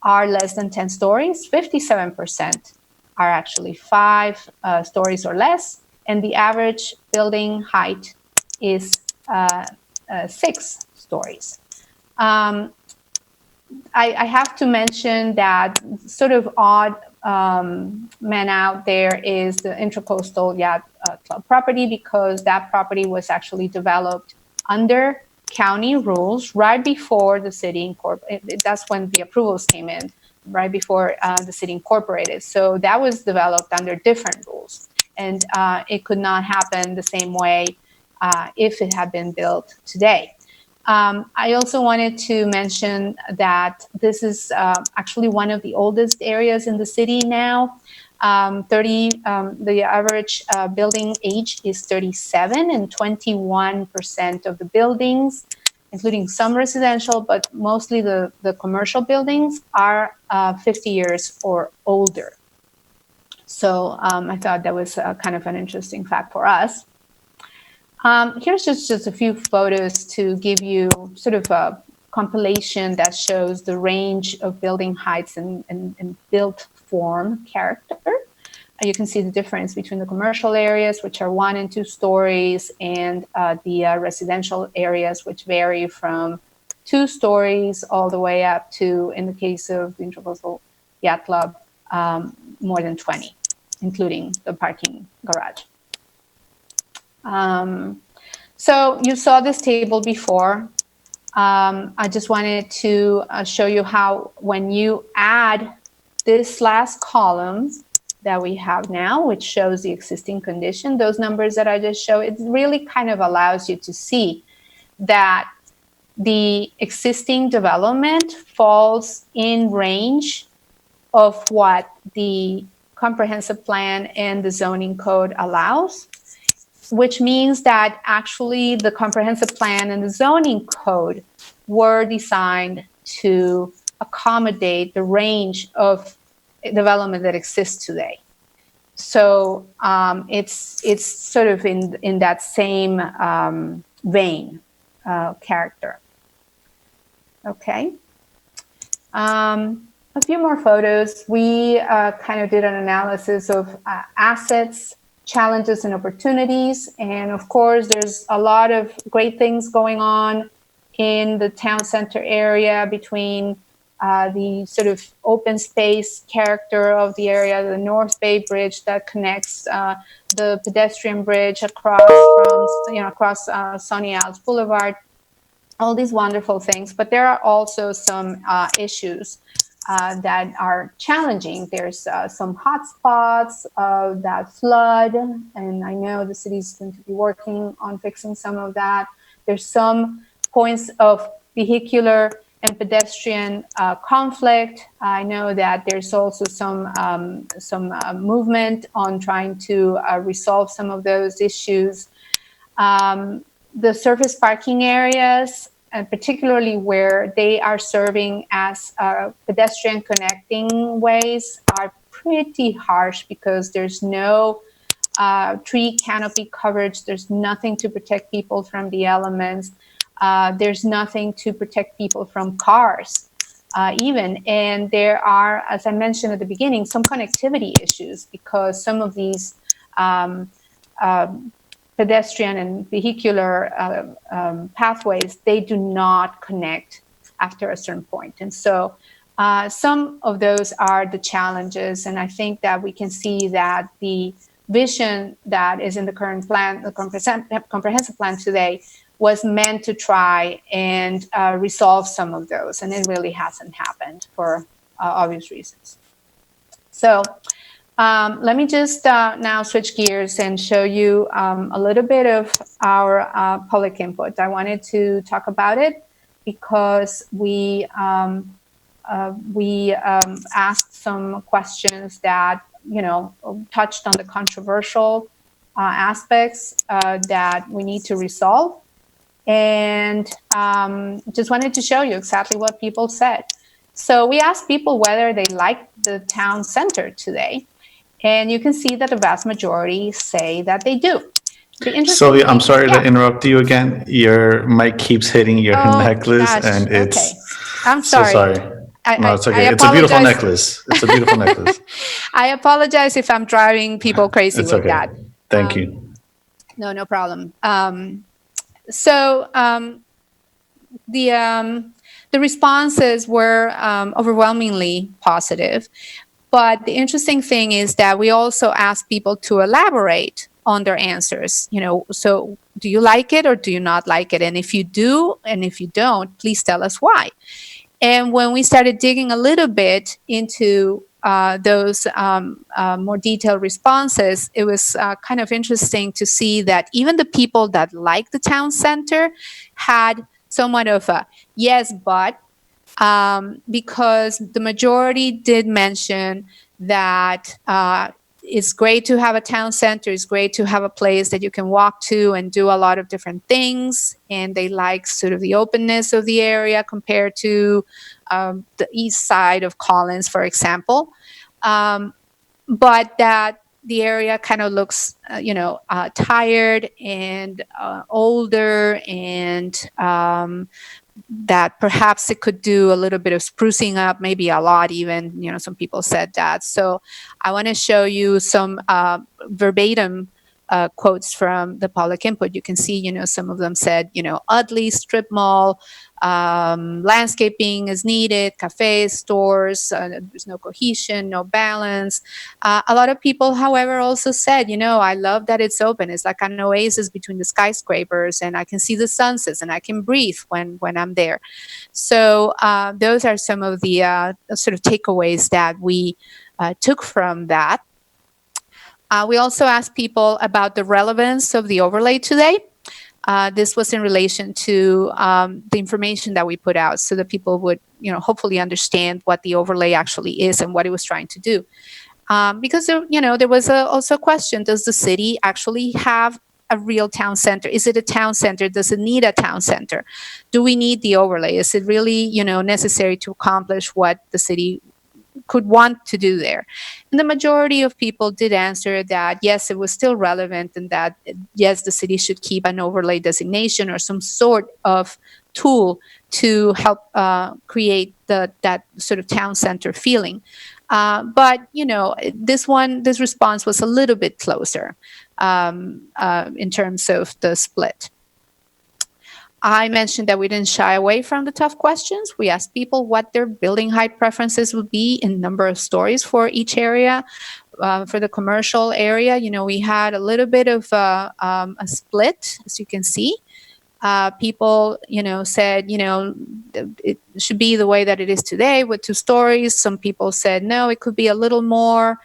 are less than 10 stories. 57% are actually 5 stories or less. And the average building height is 6 stories. I have to mention that sort of odd man out there is the Intracoastal Yacht Club property, because that property was actually developed under county rules right before the city incorporated. That's when the approvals came in, right before the city incorporated. So that was developed under different rules, and it could not happen the same way if it had been built today. I also wanted to mention that this is actually one of the oldest areas in the city now. The average building age is 37, and 21% of the buildings, including some residential, but mostly the commercial buildings, are 50 years or older. So I thought that was kind of an interesting fact for us. Here's just a few photos to give you sort of a compilation that shows the range of building heights and built form character. You can see the difference between the commercial areas, which are 1 and 2 stories, and the residential areas, which vary from 2 stories all the way up to, in the case of the Intracoastal Yacht Club, more than 20, including the parking garage. So you saw this table before. I just wanted to show you how, when you add this last column that we have now, which shows the existing condition, those numbers that I just showed, it really kind of allows you to see that the existing development falls in range of what the comprehensive plan and the zoning code allows, which means that actually the comprehensive plan and the zoning code were designed to accommodate the range of development that exists today. So it's sort of in that same vein character. Okay. A few more photos. We kind of did an analysis of assets, challenges, and opportunities. And of course, there's a lot of great things going on in the town center area between the sort of open space character of the area, the North Bay Bridge that connects the pedestrian bridge across Sonny Isles Boulevard, all these wonderful things. But there are also some issues that are challenging. There's some hot spots that flood, and I know the city's going to be working on fixing some of that. There's some points of vehicular and pedestrian conflict. I know that there's also some movement on trying to resolve some of those issues. The surface parking areas, and particularly where they are serving as pedestrian connecting ways, are pretty harsh because there's no tree canopy coverage. There's nothing to protect people from the elements. There's nothing to protect people from cars, even. And there are, as I mentioned at the beginning, some connectivity issues because some of these pedestrian and vehicular pathways, they do not connect after a certain point. And so some of those are the challenges. And I think that we can see that the vision that is in the current plan, the comprehensive plan today, was meant to try and resolve some of those. And it really hasn't happened for obvious reasons. So let me just now switch gears and show you a little bit of our public input. I wanted to talk about it because we asked some questions that, you know, touched on the controversial aspects that we need to resolve. And just wanted to show you exactly what people said. So we asked people whether they liked the town center today. And you can see that the vast majority say that they do. Sylvia, I'm sorry to interrupt you again. Your mic keeps hitting your necklace, and it's okay. I'm sorry. So sorry. No, it's okay. It's a beautiful necklace. It's a beautiful necklace. I apologize if I'm driving people crazy with that. Thank you. No problem. So the responses were overwhelmingly positive. But the interesting thing is that we also asked people to elaborate on their answers. You know, so do you like it or do you not like it? And if you do, and if you don't, please tell us why. And when we started digging a little bit into those more detailed responses, it was kind of interesting to see that even the people that like the town center had somewhat of a yes, but, because the majority did mention that it's great to have a town center, it's great to have a place that you can walk to and do a lot of different things, and they like sort of the openness of the area compared to the east side of Collins, for example, but that the area kind of looks, tired and older, and that perhaps it could do a little bit of sprucing up, maybe a lot even, some people said that. So I want to show you some verbatim quotes from the public input. You can see, some of them said, Utley, strip mall, landscaping is needed, cafes, stores, there's no cohesion, no balance. A lot of people, however, also said, I love that it's open. It's like an oasis between the skyscrapers, and I can see the sunsets and I can breathe when I'm there. So those are some of the sort of takeaways that we took from that. We also asked people about the relevance of the overlay today. This was in relation to the information that we put out so that people would, hopefully understand what the overlay actually is and what it was trying to do. Because, there was also a question, does the city actually have a real town center? Is it a town center? Does it need a town center? Do we need the overlay? Is it really, necessary to accomplish what the city could want to do there? And the majority of people did answer that yes, it was still relevant, and that yes, the city should keep an overlay designation or some sort of tool to help create that sort of town center feeling. But this response was a little bit closer in terms of the split. I mentioned that we didn't shy away from the tough questions. We asked people what their building height preferences would be in number of stories for each area. For the commercial area, we had a little bit of a split, as you can see. People, said, it should be the way that it is today with 2 stories. Some people said, no, it could be a little more.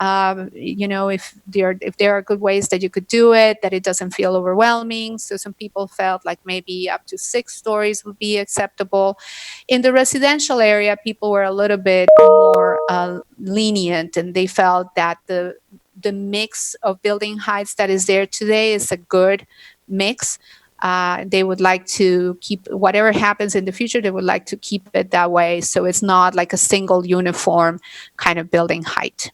if there are good ways that you could do it, that it doesn't feel overwhelming. So some people felt like maybe up to 6 stories would be acceptable. In the residential area, people were a little bit more lenient, and they felt that the mix of building heights that is there today is a good mix. They would like to keep whatever happens in the future, they would like to keep it that way. So it's not like a single uniform kind of building height.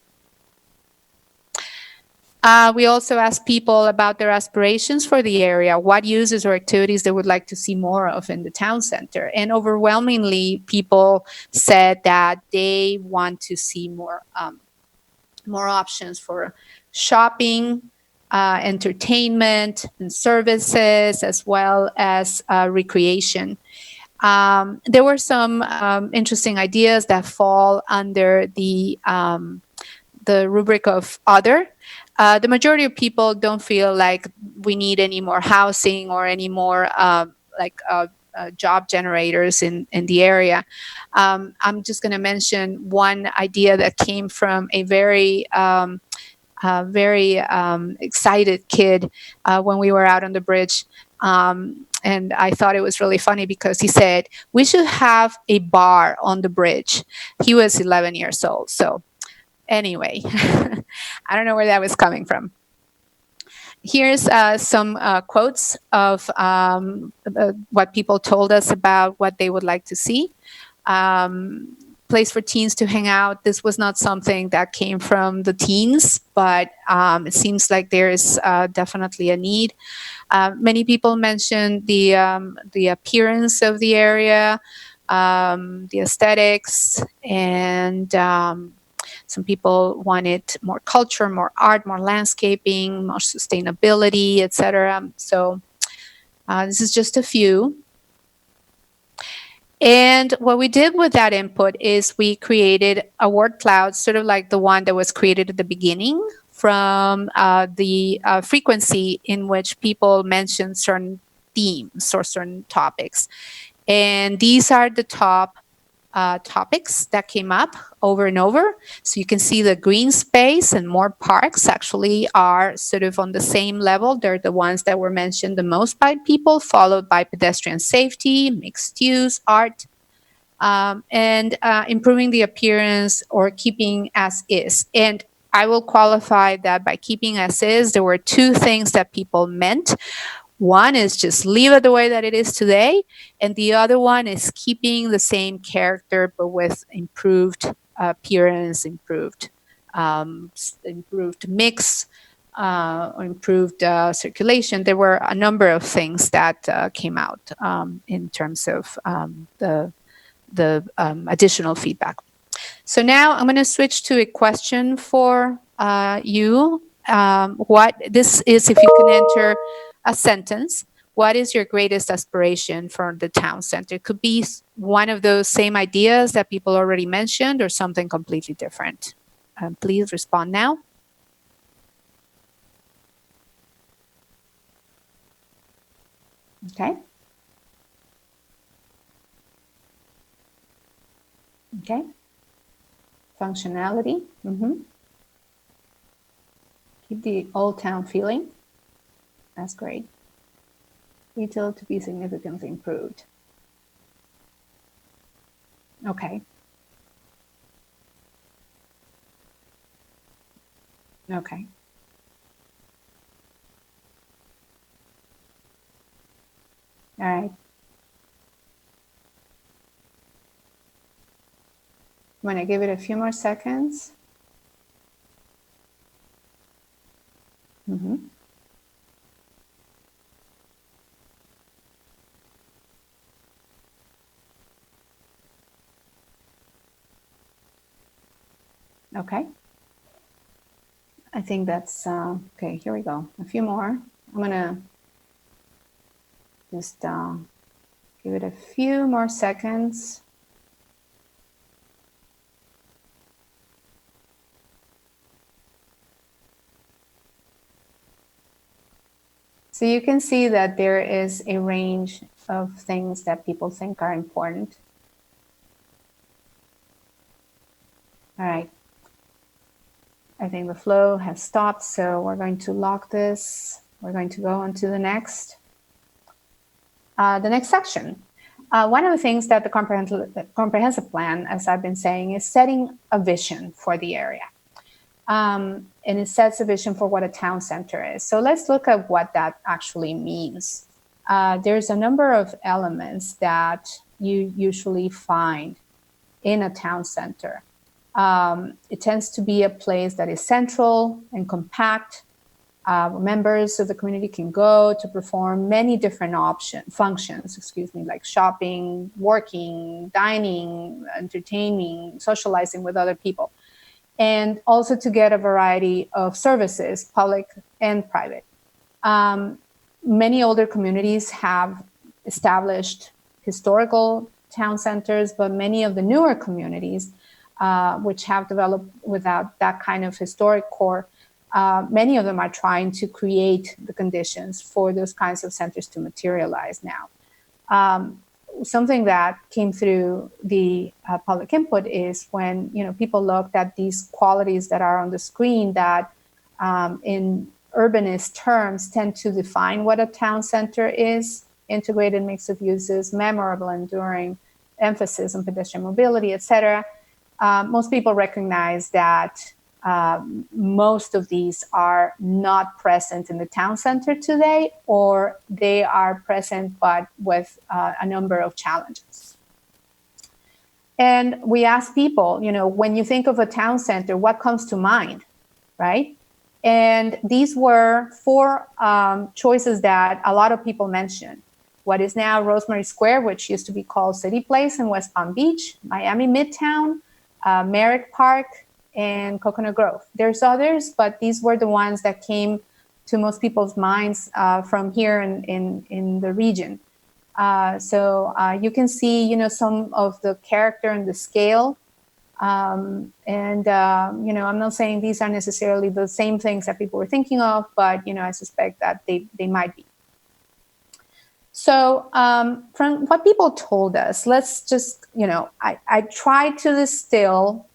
We also asked people about their aspirations for the area, what uses or activities they would like to see more of in the town center. And overwhelmingly, people said that they want to see more options for shopping, entertainment, and services, as well as recreation. There were some interesting ideas that fall under the rubric of other. The majority of people don't feel like we need any more housing or any more job generators in the area. I'm just going to mention one idea that came from a very excited kid when we were out on the bridge. And I thought it was really funny because he said, we should have a bar on the bridge. He was 11 years old. So anyway, I don't know where that was coming from. Here's some quotes of what people told us about what they would like to see. Place for teens to hang out. This was not something that came from the teens, but it seems like there is definitely a need. Many people mentioned the appearance of the area, the aesthetics, and some people wanted more culture, more art, more landscaping, more sustainability, etc. So this is just a few. And what we did with that input is we created a word cloud, sort of like the one that was created at the beginning, from the frequency in which people mention certain themes or certain topics. And these are the top topics that came up over and over. So you can see the green space and more parks actually are sort of on the same level. They're the ones that were mentioned the most by people, followed by pedestrian safety, mixed use, art, and improving the appearance or keeping as is. And I will qualify that by keeping as is, there were two things that people meant. One is just leave it the way that it is today, and the other one is keeping the same character but with improved appearance, improved mix, or improved circulation. There were a number of things that came out in terms of the additional feedback. So now I'm going to switch to a question for you. What this is, if you can enter a sentence, what is your greatest aspiration for the town center? It could be one of those same ideas that people already mentioned or something completely different. Please respond now. Okay. Okay. Functionality. Keep the old town feeling. That's great. Retail to be significantly improved. Okay. Okay. All right. I'm going to give it a few more seconds. Okay. I think that's, okay, here we go. A few more. I'm going to just give it a few more seconds. So you can see that there is a range of things that people think are important. All right. I think the flow has stopped, so we're going to lock this. We're going to go on to the next section. One of the things that the comprehensive plan, as I've been saying, is setting a vision for the area. And it sets a vision for what a town center is. So let's look at what that actually means. There's a number of elements that you usually find in a town center. It tends to be a place that is central and compact. Members of the community can go to perform many different functions, like shopping, working, dining, entertaining, socializing with other people, and also to get a variety of services, public and private. Many older communities have established historical town centers, but many of the newer communities, which have developed without that kind of historic core, many of them are trying to create the conditions for those kinds of centers to materialize now. Something that came through the public input is when people looked at these qualities that are on the screen that in urbanist terms tend to define what a town center is: integrated mix of uses, memorable, enduring, emphasis on pedestrian mobility, etc. Most people recognize that most of these are not present in the town center today, or they are present but with a number of challenges. And we ask people, when you think of a town center, what comes to mind, right? And these were 4 choices that a lot of people mentioned. What is now Rosemary Square, which used to be called City Place in West Palm Beach, Miami Midtown, Merrick Park, and Coconut Grove. There's others, but these were the ones that came to most people's minds from here in the region. So you can see, some of the character and the scale. I'm not saying these are necessarily the same things that people were thinking of, but, I suspect that they might be. So from what people told us, let's just, I tried to distill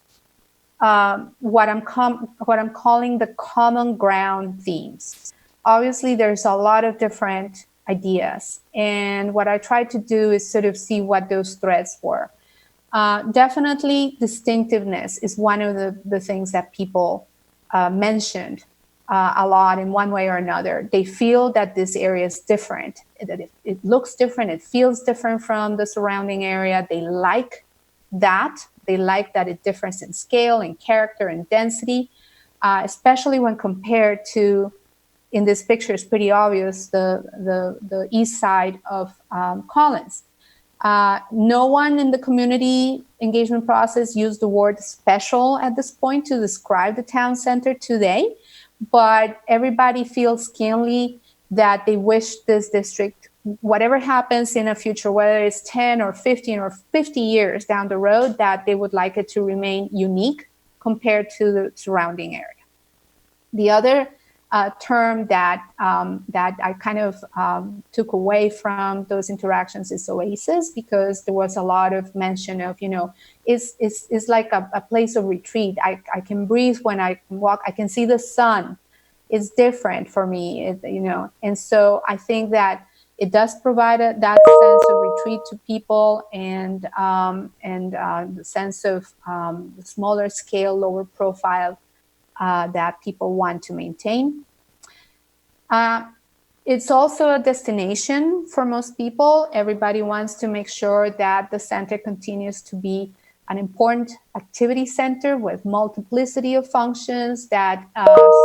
what I'm calling the common ground themes. Obviously, there's a lot of different ideas. And what I tried to do is sort of see what those threads were. Definitely distinctiveness is one of the things that people mentioned a lot in one way or another. They feel that this area is different, that it looks different, it feels different from the surrounding area. They like that. They like that it differs in scale and character and density, especially when compared to, in this picture, it's pretty obvious, the east side of Collins. No one in the community engagement process used the word special at this point to describe the town center today, but everybody feels keenly that they wish this district, whatever happens in the future, whether it's 10 or 15 or 50 years down the road, that they would like it to remain unique compared to the surrounding area. The other term that I kind of took away from those interactions is oasis, because there was a lot of mention of, it's like a place of retreat. I can breathe when I walk. I can see the sun. It's different for me, and so I think that it does provide that sense of retreat to people, and the sense of the smaller scale, lower profile that people want to maintain. It's also a destination for most people. Everybody wants to make sure that the center continues to be an important activity center with multiplicity of functions that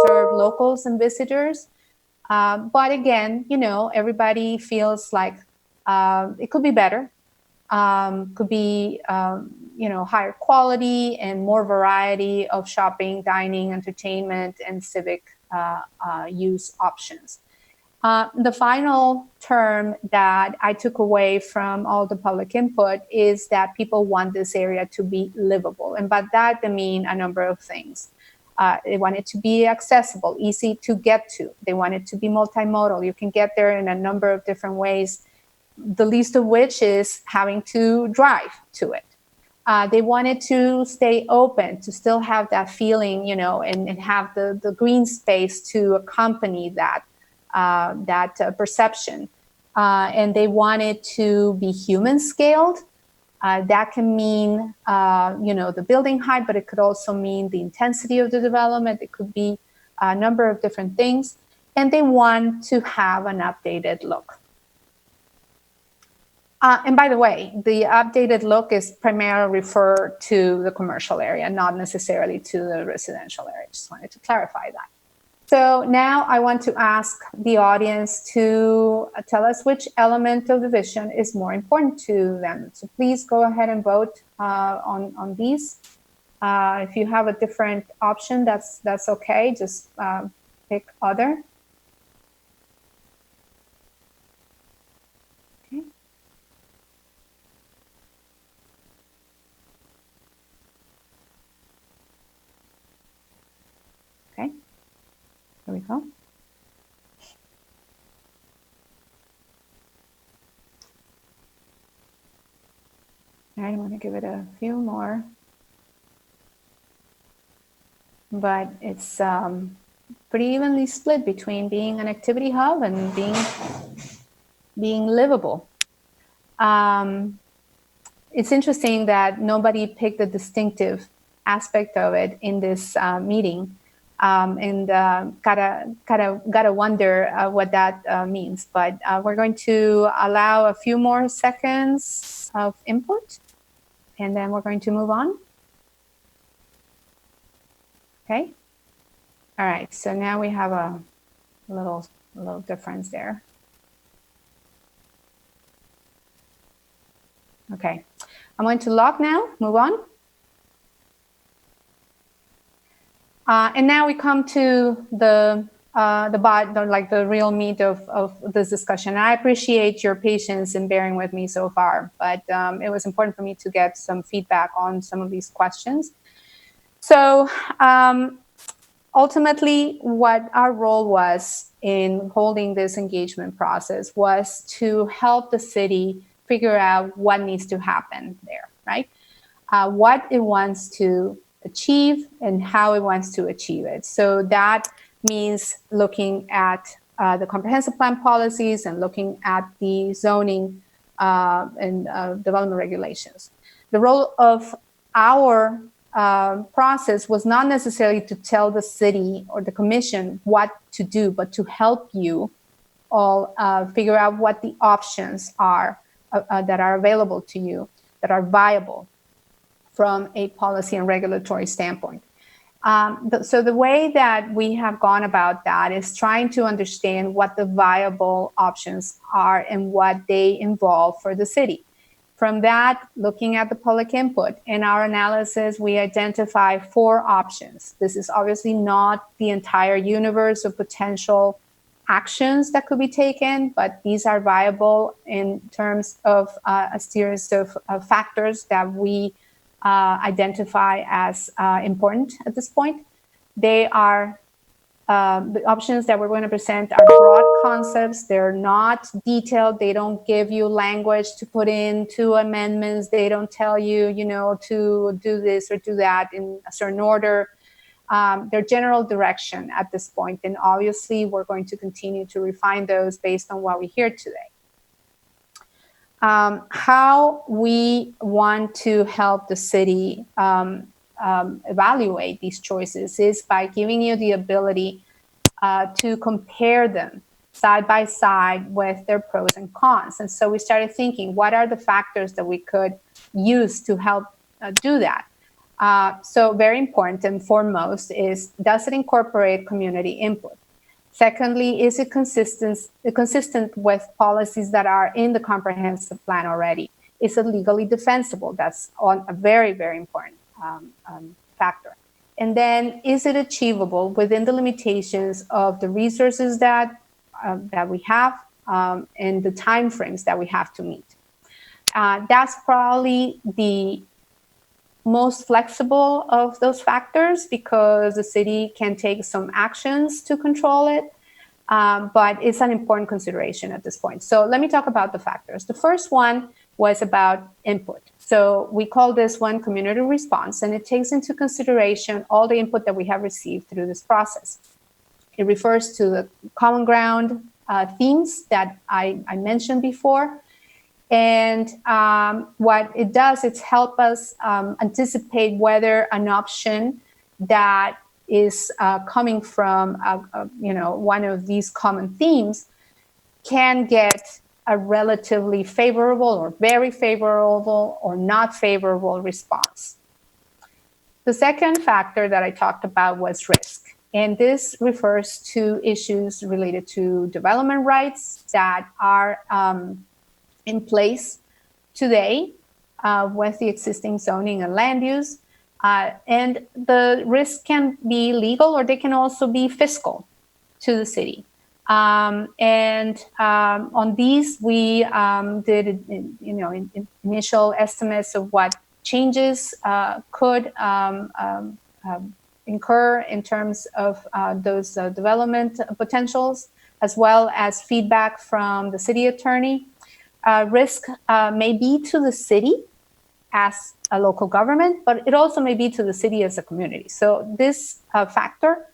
serve locals and visitors. But again, everybody feels like it could be better, could be, higher quality and more variety of shopping, dining, entertainment, and civic use options. The final term that I took away from all the public input is that people want this area to be livable. And by that, I mean a number of things. They want it to be accessible, easy to get to. They want it to be multimodal. You can get there in a number of different ways, the least of which is having to drive to it. They wanted to stay open, to still have that feeling, and have the green space to accompany that perception. And they wanted to be human scaled. That can mean, the building height, but it could also mean the intensity of the development. It could be a number of different things. And they want to have an updated look. And by the way, the updated look is primarily referred to the commercial area, not necessarily to the residential area. Just wanted to clarify that. So now I want to ask the audience to tell us which element of the vision is more important to them. So please go ahead and vote on these. If you have a different option, that's okay. Just pick other. Okay. Okay. Here we go. All right, I'm going to give it a few more. But it's pretty evenly split between being an activity hub and being livable. It's interesting that nobody picked the distinctive aspect of it in this meeting. And gotta wonder what that means. But we're going to allow a few more seconds of input, and then we're going to move on. Okay. All right. So now we have a little difference there. Okay. I'm going to lock now. Move on. And now we come to the real meat of this discussion. I appreciate your patience in bearing with me so far, but it was important for me to get some feedback on some of these questions. So ultimately, what our role was in holding this engagement process was to help the city figure out what needs to happen there, right? What it wants to achieve and how it wants to achieve it. So that means looking at the comprehensive plan policies and looking at the zoning and development regulations. The role of our process was not necessarily to tell the city or the commission what to do, but to help you all figure out what the options are that are available to you, that are viable from a policy and regulatory standpoint. So the way that we have gone about that is trying to understand what the viable options are and what they involve for the city. From that, looking at the public input, in our analysis, we identify 4 options. This is obviously not the entire universe of potential actions that could be taken, but these are viable in terms of a series of factors that we identify as important at this point. They are the options that we're going to present are broad concepts. They're not detailed. They don't give you language to put into amendments. They don't tell you, to do this or do that in a certain order. Their general direction at this point. And obviously, we're going to continue to refine those based on what we hear today. How we want to help the city evaluate these choices is by giving you the ability to compare them side by side with their pros and cons. And so we started thinking, what are the factors that we could use to help do that? So very important and foremost is, does it incorporate community input? Secondly, is it consistent with policies that are in the comprehensive plan already? Is it legally defensible? That's a very, very important factor. And then, is it achievable within the limitations of the resources that we have and the timeframes that we have to meet? That's probably the most flexible of those factors because the city can take some actions to control it, but it's an important consideration at this point. So let me talk about the factors. The first one was about input. So we call this one community response, and it takes into consideration all the input that we have received through this process. It refers to the common ground themes that I mentioned before. And what it does, it's help us anticipate whether an option that is coming from one of these common themes can get a relatively favorable or very favorable or not favorable response. The second factor that I talked about was risk. And this refers to issues related to development rights that are in place today with the existing zoning and land use. And the risk can be legal, or they can also be fiscal to the city. On these, we did initial estimates of what changes could incur in terms of those development potentials, as well as feedback from the city attorney. Risk may be to the city as a local government, but it also may be to the city as a community. So this factor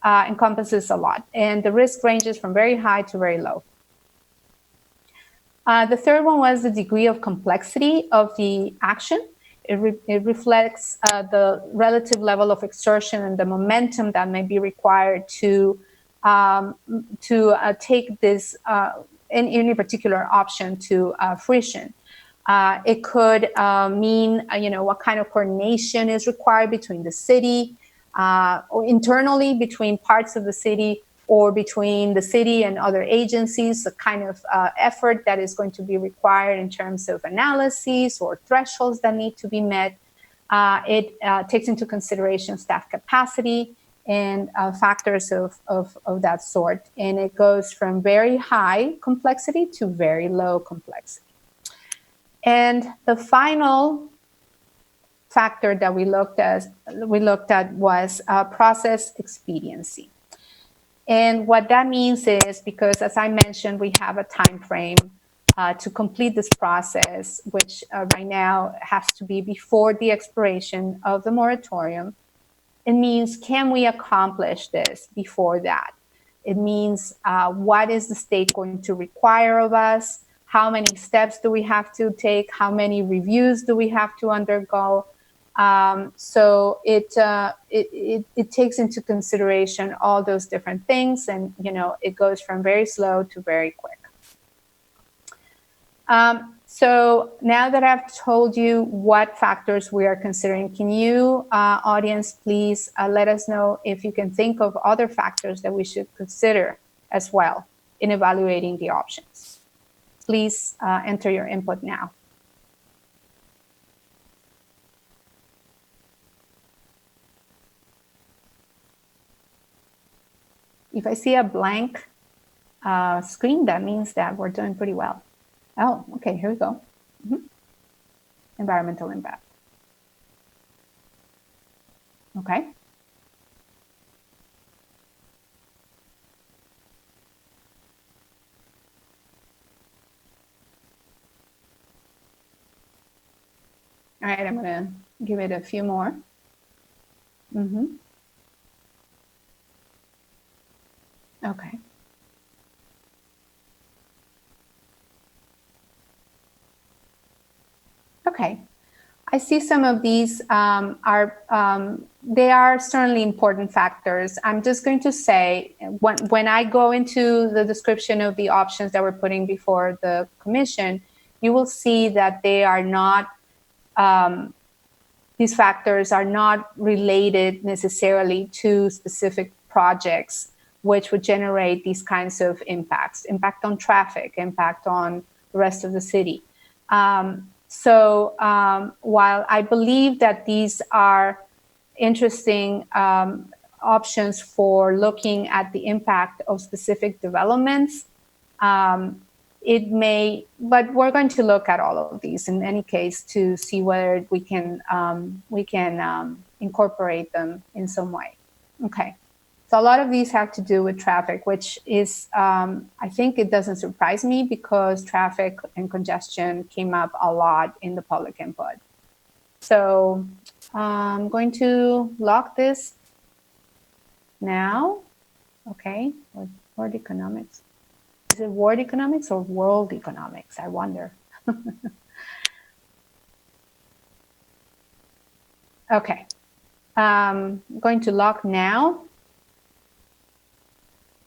encompasses a lot, and the risk ranges from very high to very low. The third one was the degree of complexity of the action. It reflects the relative level of exertion and the momentum that may be required to take this any particular option to fruition. It could mean, what kind of coordination is required between the city, or internally between parts of the city, or between the city and other agencies, the kind of effort that is going to be required in terms of analyses or thresholds that need to be met. It takes into consideration staff capacity and factors of that sort. And it goes from very high complexity to very low complexity. And the final factor that we looked at was process expediency. And what that means is, because as I mentioned, we have a time frame to complete this process, which right now has to be before the expiration of the moratorium. It means, can we accomplish this before that? It means, what is the state going to require of us? How many steps do we have to take? How many reviews do we have to undergo? So it takes into consideration all those different things, and it goes from very slow to very quick. So now that I've told you what factors we are considering, can you, audience, please let us know if you can think of other factors that we should consider as well in evaluating the options. Please enter your input now. If I see a blank screen, that means that we're doing pretty well. Oh, okay, here we go. Environmental impact. Okay. All right, I'm gonna give it a few more. Okay. Okay, I see some of these they are certainly important factors. I'm just going to say, when I go into the description of the options that we're putting before the commission, you will see that they are not, these factors are not related necessarily to specific projects which would generate these kinds of impacts, impact on traffic, impact on the rest of the city. So while I believe that these are interesting options for looking at the impact of specific developments, it may, but we're going to look at all of these in any case to see whether we can incorporate them in some way. Okay. So a lot of these have to do with traffic, which is, I think it doesn't surprise me because traffic and congestion came up a lot in the public input. So I'm going to lock this now. Okay, word economics. Is it word economics or world economics? I wonder. Okay, I'm going to lock now.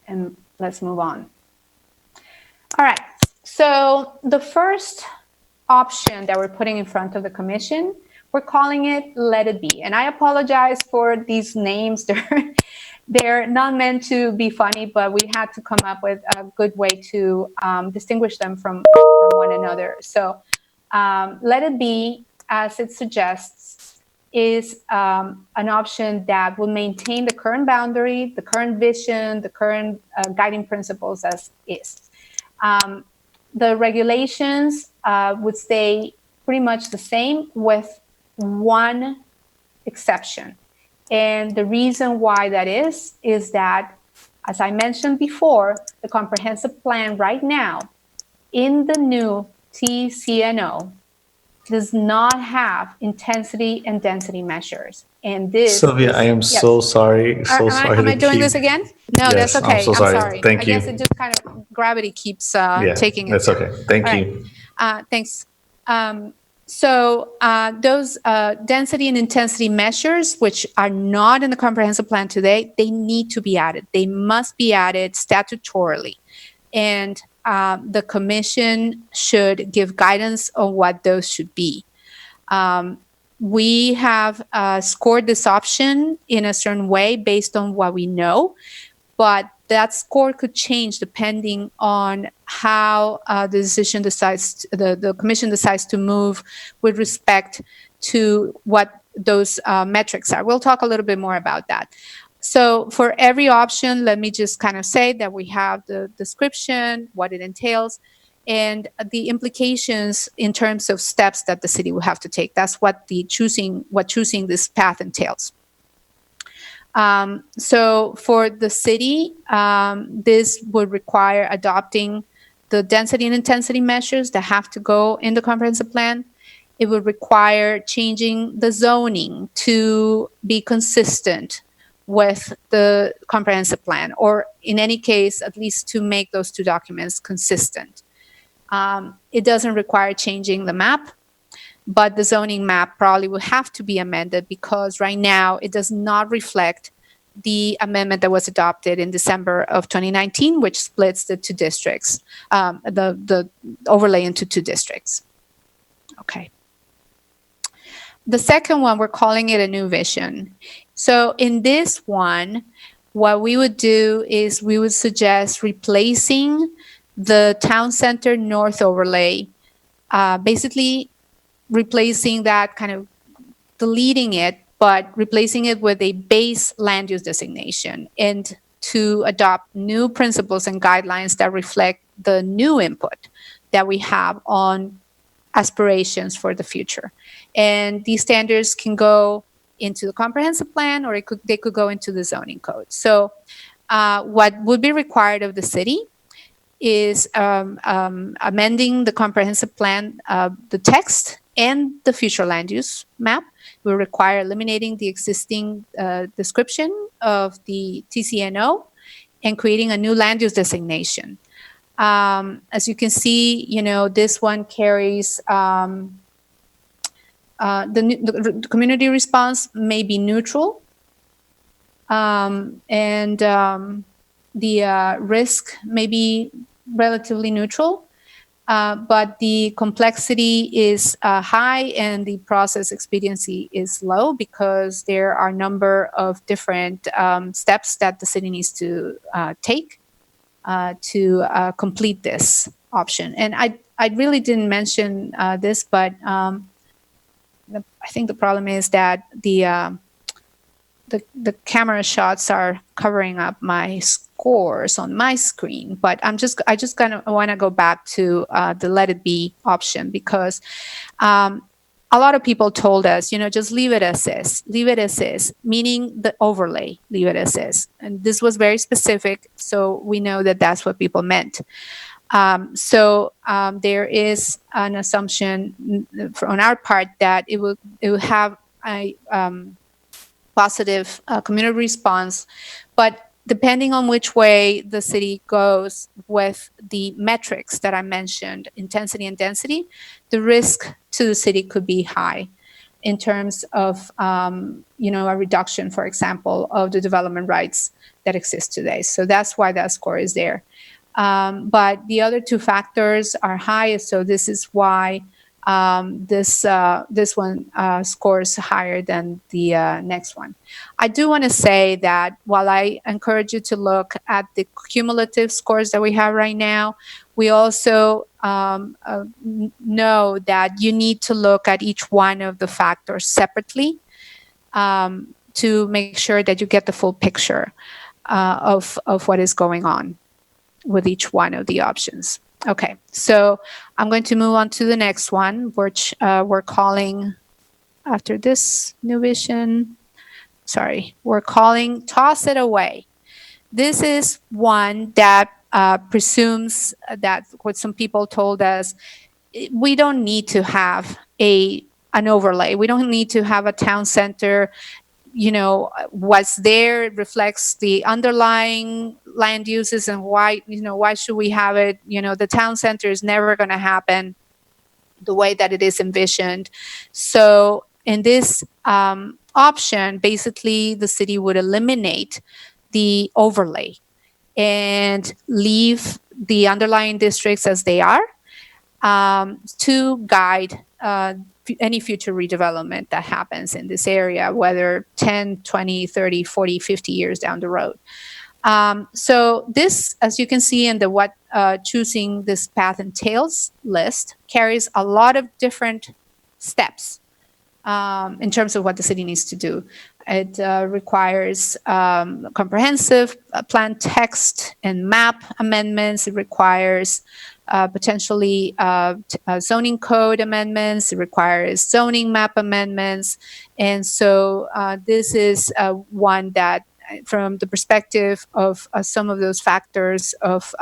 And let's move on. All right, so the first option that we're putting in front of the commission, we're calling it Let It Be. And I apologize for these names. They're not meant to be funny, but we had to come up with a good way to distinguish them from one another. So Let It Be, as it suggests, is an option that will maintain the current boundary, the current vision, the current guiding principles as is. The regulations would stay pretty much the same with one exception. And the reason why that is that, as I mentioned before, the comprehensive plan right now in the new TCNO does not have intensity and density measures. And this Sylvia, is, I am yes. so sorry. So sorry. Am I doing this again? No, Yes, that's okay. I'm so sorry. sorry. Thank I you. guess it just kind of gravity keeps Yeah, taking it. that's okay. Thank All you. right. Thanks. So those density and intensity measures, which are not in the comprehensive plan today, they need to be added. They must be added statutorily. And the commission should give guidance on what those should be. We have scored this option in a certain way based on what we know, but that score could change depending on how the commission decides to move with respect to what those metrics are. We'll talk a little bit more about that. So for every option, let me just kind of say that we have the description, what it entails, and the implications in terms of steps that the city will have to take. That's what choosing this path entails. So for the city, this would require adopting the density and intensity measures that have to go in the comprehensive plan. It would require changing the zoning to be consistent with the comprehensive plan, or in any case, at least to make those two documents consistent. It doesn't require changing the map, but the zoning map probably will have to be amended because right now it does not reflect the amendment that was adopted in December of 2019, which splits the two districts, the overlay into two districts. Okay. The second one, we're calling it a new vision. So in this one, what we would do is we would suggest replacing the town center north overlay, basically replacing that, kind of deleting it, but replacing it with a base land use designation, and to adopt new principles and guidelines that reflect the new input that we have on aspirations for the future. And these standards can go into the comprehensive plan, or they could go into the zoning code. So what would be required of the city is amending the comprehensive plan, the text and the future land use map. Will require eliminating the existing description of the TCNO and creating a new land use designation. As you can see, this one carries the community response may be neutral, and the risk may be relatively neutral, but the complexity is high and the process expediency is low because there are a number of different steps that the city needs to take to complete this option. And I really didn't mention this, but I think the problem is that the camera shots are covering up my scores on my screen. But I just want to go back to the Let It Be option because a lot of people told us, just leave it as is, meaning the overlay, leave it as is. And this was very specific, so we know that that's what people meant. So there is an assumption on our part that it will have a positive community response, but depending on which way the city goes with the metrics that I mentioned, intensity and density, the risk to the city could be high in terms of a reduction, for example, of the development rights that exist today. So that's why that score is there. But the other two factors are high, so this is why this one scores higher than the next one. I do want to say that while I encourage you to look at the cumulative scores that we have right now, we also know that you need to look at each one of the factors separately to make sure that you get the full picture of what is going on with each one of the options. Okay, so I'm going to move on to the next one, which we're calling, after this new vision, we're calling Toss It Away. This is one that presumes that what some people told us, we don't need to have an overlay. We don't need to have a town center. What's there reflects the underlying land uses, and why should we have it? The town center is never going to happen the way that it is envisioned. So in this option, basically the city would eliminate the overlay and leave the underlying districts as they are to guide any future redevelopment that happens in this area, whether 10, 20, 30, 40, 50 years down the road. So this, as you can see in the what choosing this path entails list, carries a lot of different steps in terms of what the city needs to do. It requires comprehensive plan text and map amendments. It requires potentially zoning code amendments. It requires zoning map amendments. And so this is one that, from the perspective of some of those factors of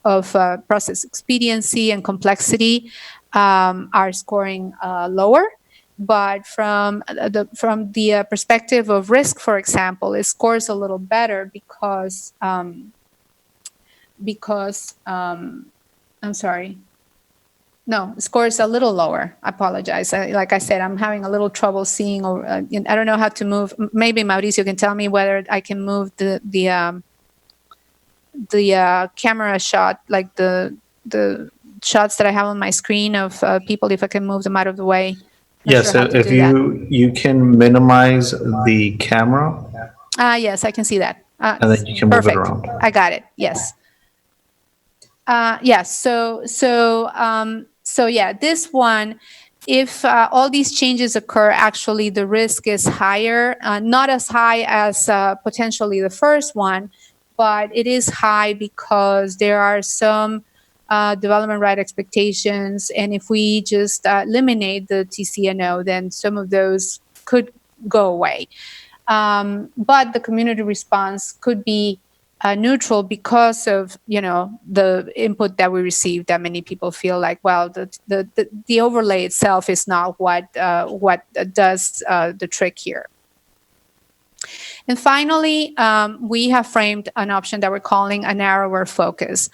process expediency and complexity, are scoring lower. But from the perspective of risk, for example, it scores a little better because I'm sorry. No, it scores a little lower. I apologize. Like I said, I'm having a little trouble seeing. I don't know how to move. Maybe Mauricio can tell me whether I can move the camera shot, like the shots that I have on my screen of people, if I can move them out of the way. Yes, sure if you can minimize the camera. Yes, I can see that. And then you can perfect. move it around. I got it. Yes. Yes. So yeah, this one, if all these changes occur, actually the risk is higher, not as high as potentially the first one, but it is high because there are some development right expectations. And if we just eliminate the TCNO, then some of those could go away. But the community response could be neutral because of the input that we received, that many people feel like, well, the overlay itself is not what does the trick here. And finally, we have framed an option that we're calling a narrower focus.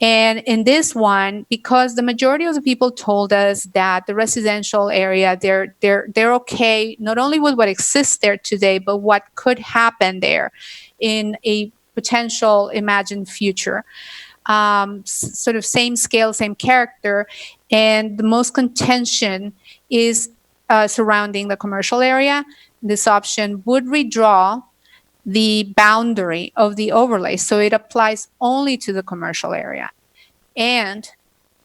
And in this one, because the majority of the people told us that the residential area, they're okay not only with what exists there today, but what could happen there in a potential imagined future. Sort of same scale, same character. And the most contention is surrounding the commercial area. This option would redraw the boundary of the overlay, so it applies only to the commercial area. And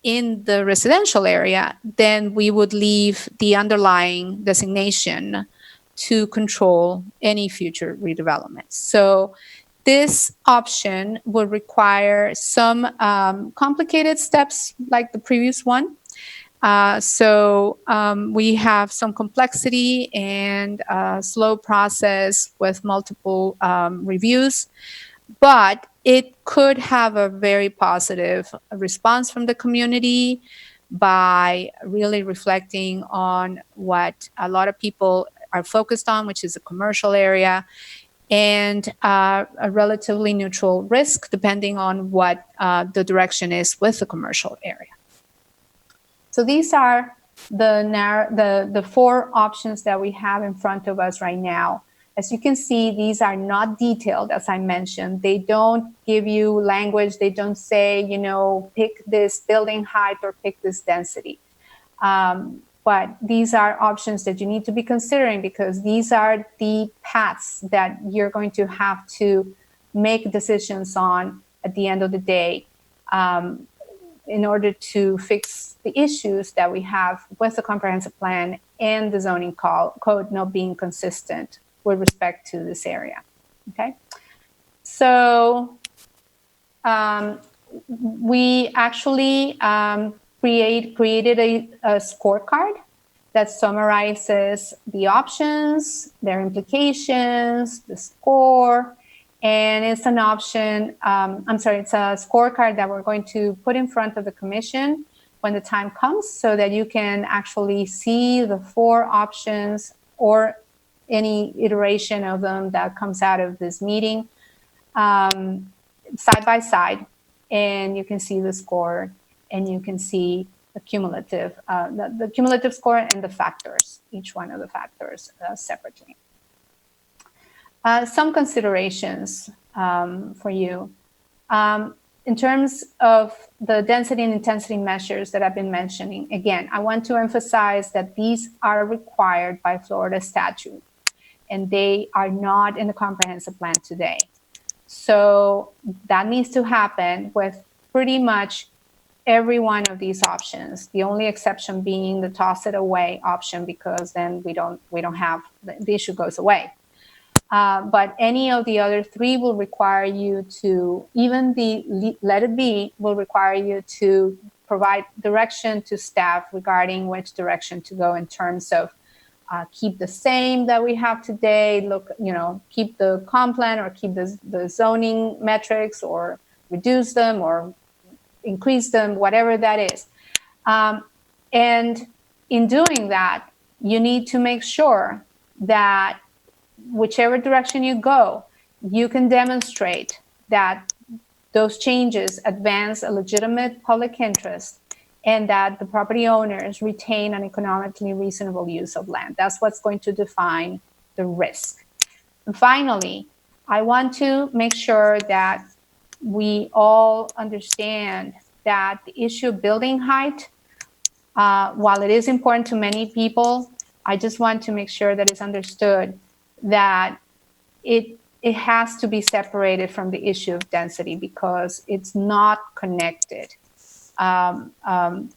in the residential area, then we would leave the underlying designation to control any future redevelopment. So this option would require some complicated steps like the previous one. We have some complexity and slow process with multiple reviews, but it could have a very positive response from the community by really reflecting on what a lot of people are focused on, which is the commercial area, and a relatively neutral risk depending on what the direction is with the commercial area. So these are the four options that we have in front of us right now. As you can see, these are not detailed, as I mentioned. They don't give you language. They don't say, pick this building height or pick this density. But these are options that you need to be considering because these are the paths that you're going to have to make decisions on at the end of the day in order to fix the issues that we have with the comprehensive plan and the zoning code not being consistent with respect to this area. Okay, so we actually created a scorecard that summarizes the options, their implications, the score, and it's an option, it's a scorecard that we're going to put in front of the commission when the time comes so that you can actually see the four options or any iteration of them that comes out of this meeting side by side, and you can see the score and you can see the cumulative, the cumulative score and the factors, each one of the factors separately. Some considerations for you. In terms of the density and intensity measures that I've been mentioning, again, I want to emphasize that these are required by Florida statute, and they are not in the comprehensive plan today. So that needs to happen with pretty much every one of these options. The only exception being the toss it away option, because then we don't have the issue goes away. But any of the other three will require you to, even the let it be will require you to provide direction to staff regarding which direction to go in terms of keep the same that we have today, keep the comp plan or keep the zoning metrics or reduce them or increase them, whatever that is. And in doing that, you need to make sure that whichever direction you go, you can demonstrate that those changes advance a legitimate public interest and that the property owners retain an economically reasonable use of land. That's what's going to define the risk. And finally, I want to make sure that we all understand that the issue of building height, while it is important to many people, I just want to make sure that it's understood that it has to be separated from the issue of density because it's not connected.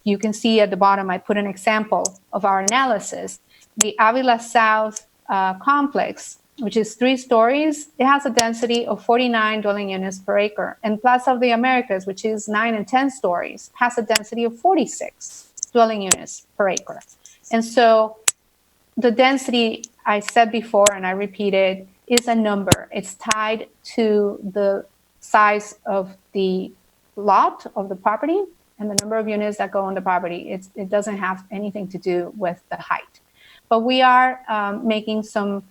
You can see at the bottom, I put an example of our analysis. The Avila South complex, which is 3 stories, it has a density of 49 dwelling units per acre. And Plaza of the Americas, which is 9 and 10 stories, has a density of 46 dwelling units per acre. And so the density, I said before, and I repeated, is a number. It's tied to the size of the lot of the property and the number of units that go on the property. It doesn't have anything to do with the height. But we are making some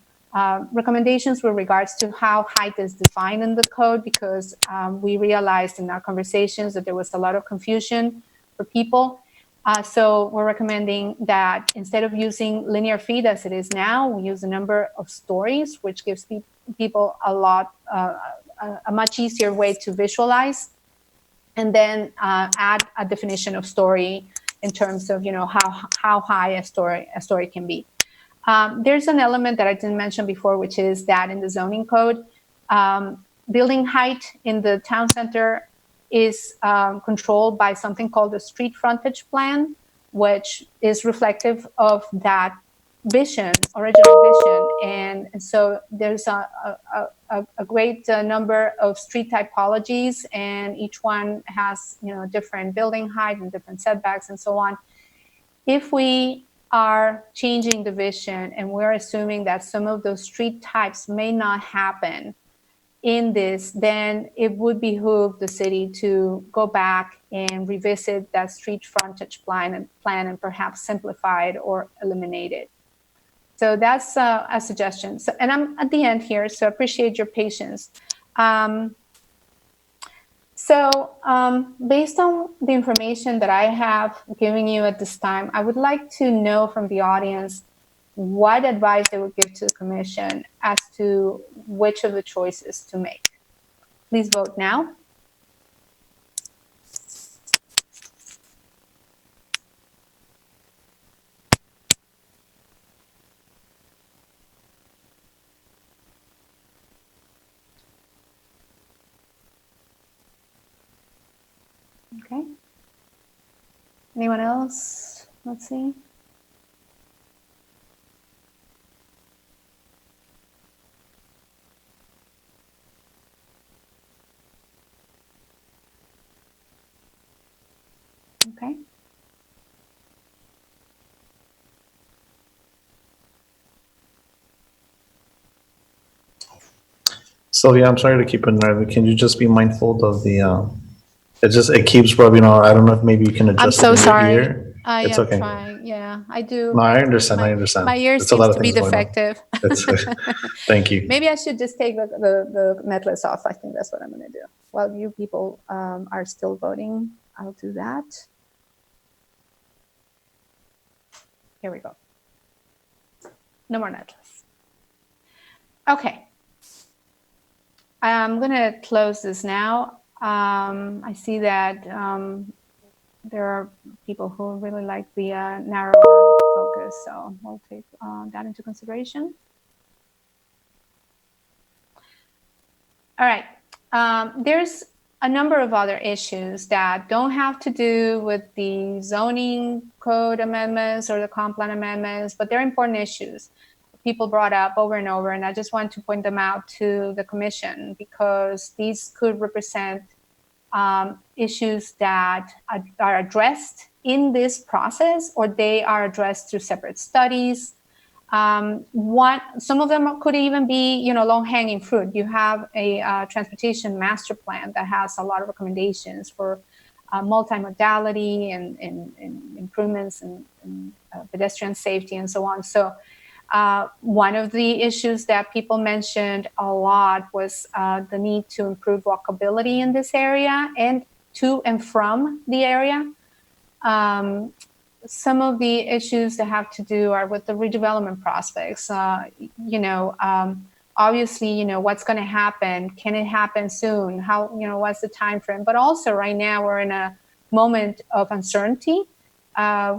recommendations with regards to how height is defined in the code because we realized in our conversations that there was a lot of confusion for people. So we're recommending that instead of using linear feet as it is now, we use the number of stories, which gives people a much easier way to visualize, and then add a definition of story in terms of how high a story can be. There's an element that I didn't mention before, which is that in the zoning code, building height in the town center is controlled by something called the street frontage plan, which is reflective of that original vision. And so there's a great number of street typologies, and each one has different building height and different setbacks and so on. if we are changing the vision and we're assuming that some of those street types may not happen in this, then it would behoove the city to go back and revisit that street frontage plan and perhaps simplify it or eliminate it. So that's a suggestion. So, and I'm at the end here, so appreciate your patience. Based on the information that I have given you at this time, I would like to know from the audience what advice they would give to the commission as to which of the choices to make. Please vote now. Okay. Anyone else? Let's see. Okay. Sylvia, I'm sorry to keep interrupting. Can you just be mindful of the, it keeps rubbing on. I don't know if maybe you can adjust I'm so it in sorry. your ear. I It's am okay. trying. Yeah, I do. No, I understand. I understand. My ear It's a lot seems of to be things going on. defective. Thank you. Maybe I should just take the necklace off. I think that's what I'm going to do. While you people are still voting, I'll do that. Here we go. No more necklace. Okay. I'm going to close this now. I see that there are people who really like the narrower focus, so we'll take that into consideration. All right. There's a number of other issues that don't have to do with the zoning code amendments or the comp plan amendments, but they're important issues people brought up over and over, and I just want to point them out to the commission because these could represent issues that are addressed in this process, or they are addressed through separate studies. Some of them could even be, low-hanging fruit. You have a transportation master plan that has a lot of recommendations for multimodality and improvements in pedestrian safety and so on. So one of the issues that people mentioned a lot was the need to improve walkability in this area and to and from the area. Some of the issues that have to do are with the redevelopment prospects. Obviously, what's going to happen? Can it happen soon? How, what's the time frame? But also right now we're in a moment of uncertainty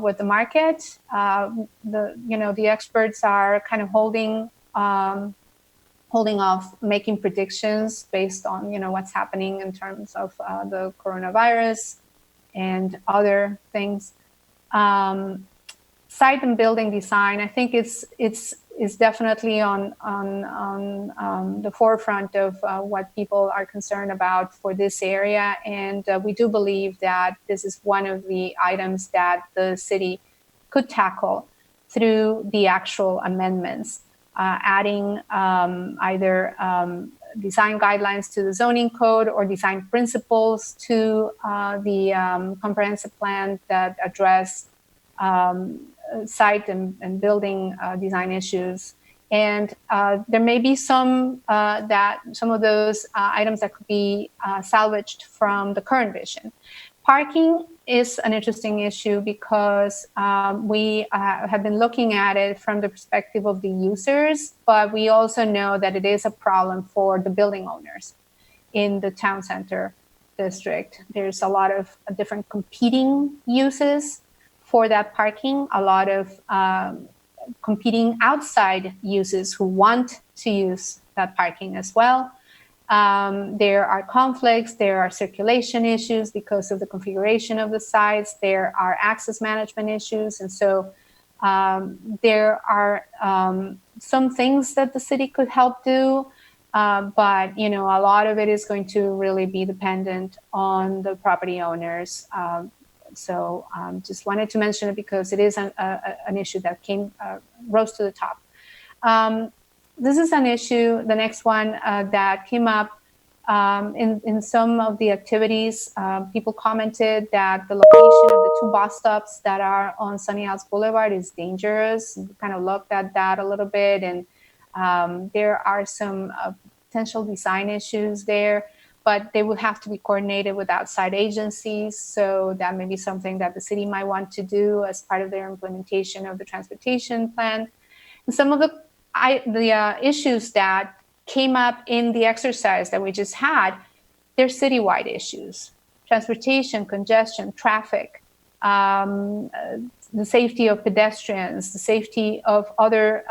with the market. The experts are kind of holding off making predictions based on, what's happening in terms of the coronavirus and other things. Site and building design, I think it's definitely on the forefront of what people are concerned about for this area, and we do believe that this is one of the items that the city could tackle through the actual amendments, adding either design guidelines to the zoning code or design principles to the comprehensive plan that address site and building design issues. And there may be some of those items that could be salvaged from the current vision. Parking is an interesting issue because we have been looking at it from the perspective of the users, but we also know that it is a problem for the building owners in the town center district. There's a lot of different competing uses for that parking, a lot of competing outside users who want to use that parking as well. There are conflicts, there are circulation issues because of the configuration of the sites, there are access management issues, and so there are some things that the city could help do, but a lot of it is going to really be dependent on the property owners. So just wanted to mention it because it is an issue that rose to the top. This is an issue, the next one that came up in some of the activities. People commented that the location of the two bus stops that are on Sunny House Boulevard is dangerous. We kind of looked at that a little bit, and there are some potential design issues there, but they would have to be coordinated with outside agencies. So that may be something that the city might want to do as part of their implementation of the transportation plan. And some of the issues that came up in the exercise that we just had, they're citywide issues: transportation, congestion, traffic, the safety of pedestrians, the safety of other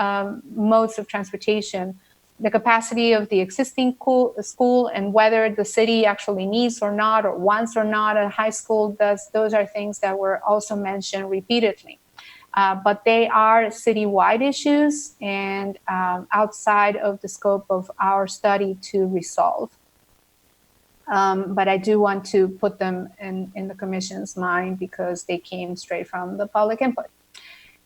modes of transportation, the capacity of the existing school, and whether the city actually needs or not, or wants or not a high school. Those are things that were also mentioned repeatedly. But they are citywide issues and outside of the scope of our study to resolve. But I do want to put them in the Commission's mind because they came straight from the public input.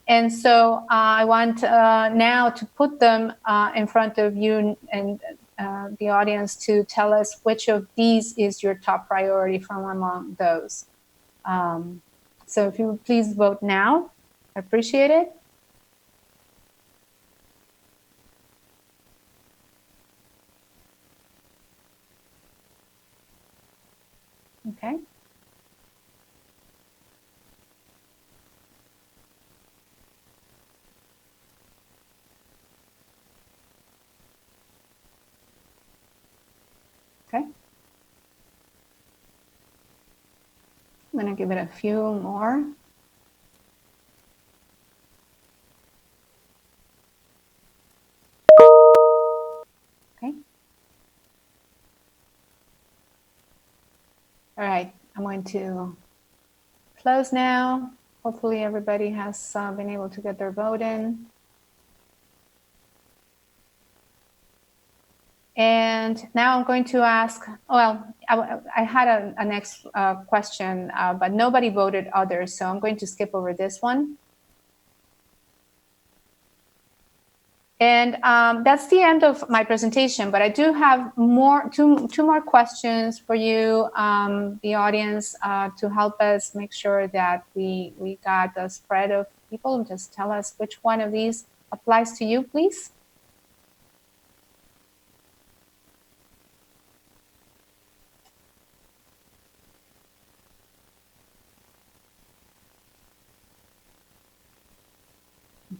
And so I want now to put them in front of you and the audience to tell us which of these is your top priority from among those. So if you would please vote now. I appreciate it. Okay. Okay. I'm going to give it a few more. Okay. All right, I'm going to close now. Hopefully everybody has been able to get their vote in. And now I'm going to ask, well, I had a next question, but nobody voted others, so I'm going to skip over this one. And that's the end of my presentation, but I do have two more questions for you, the audience, to help us make sure that we got the spread of people. Just tell us which one of these applies to you, please.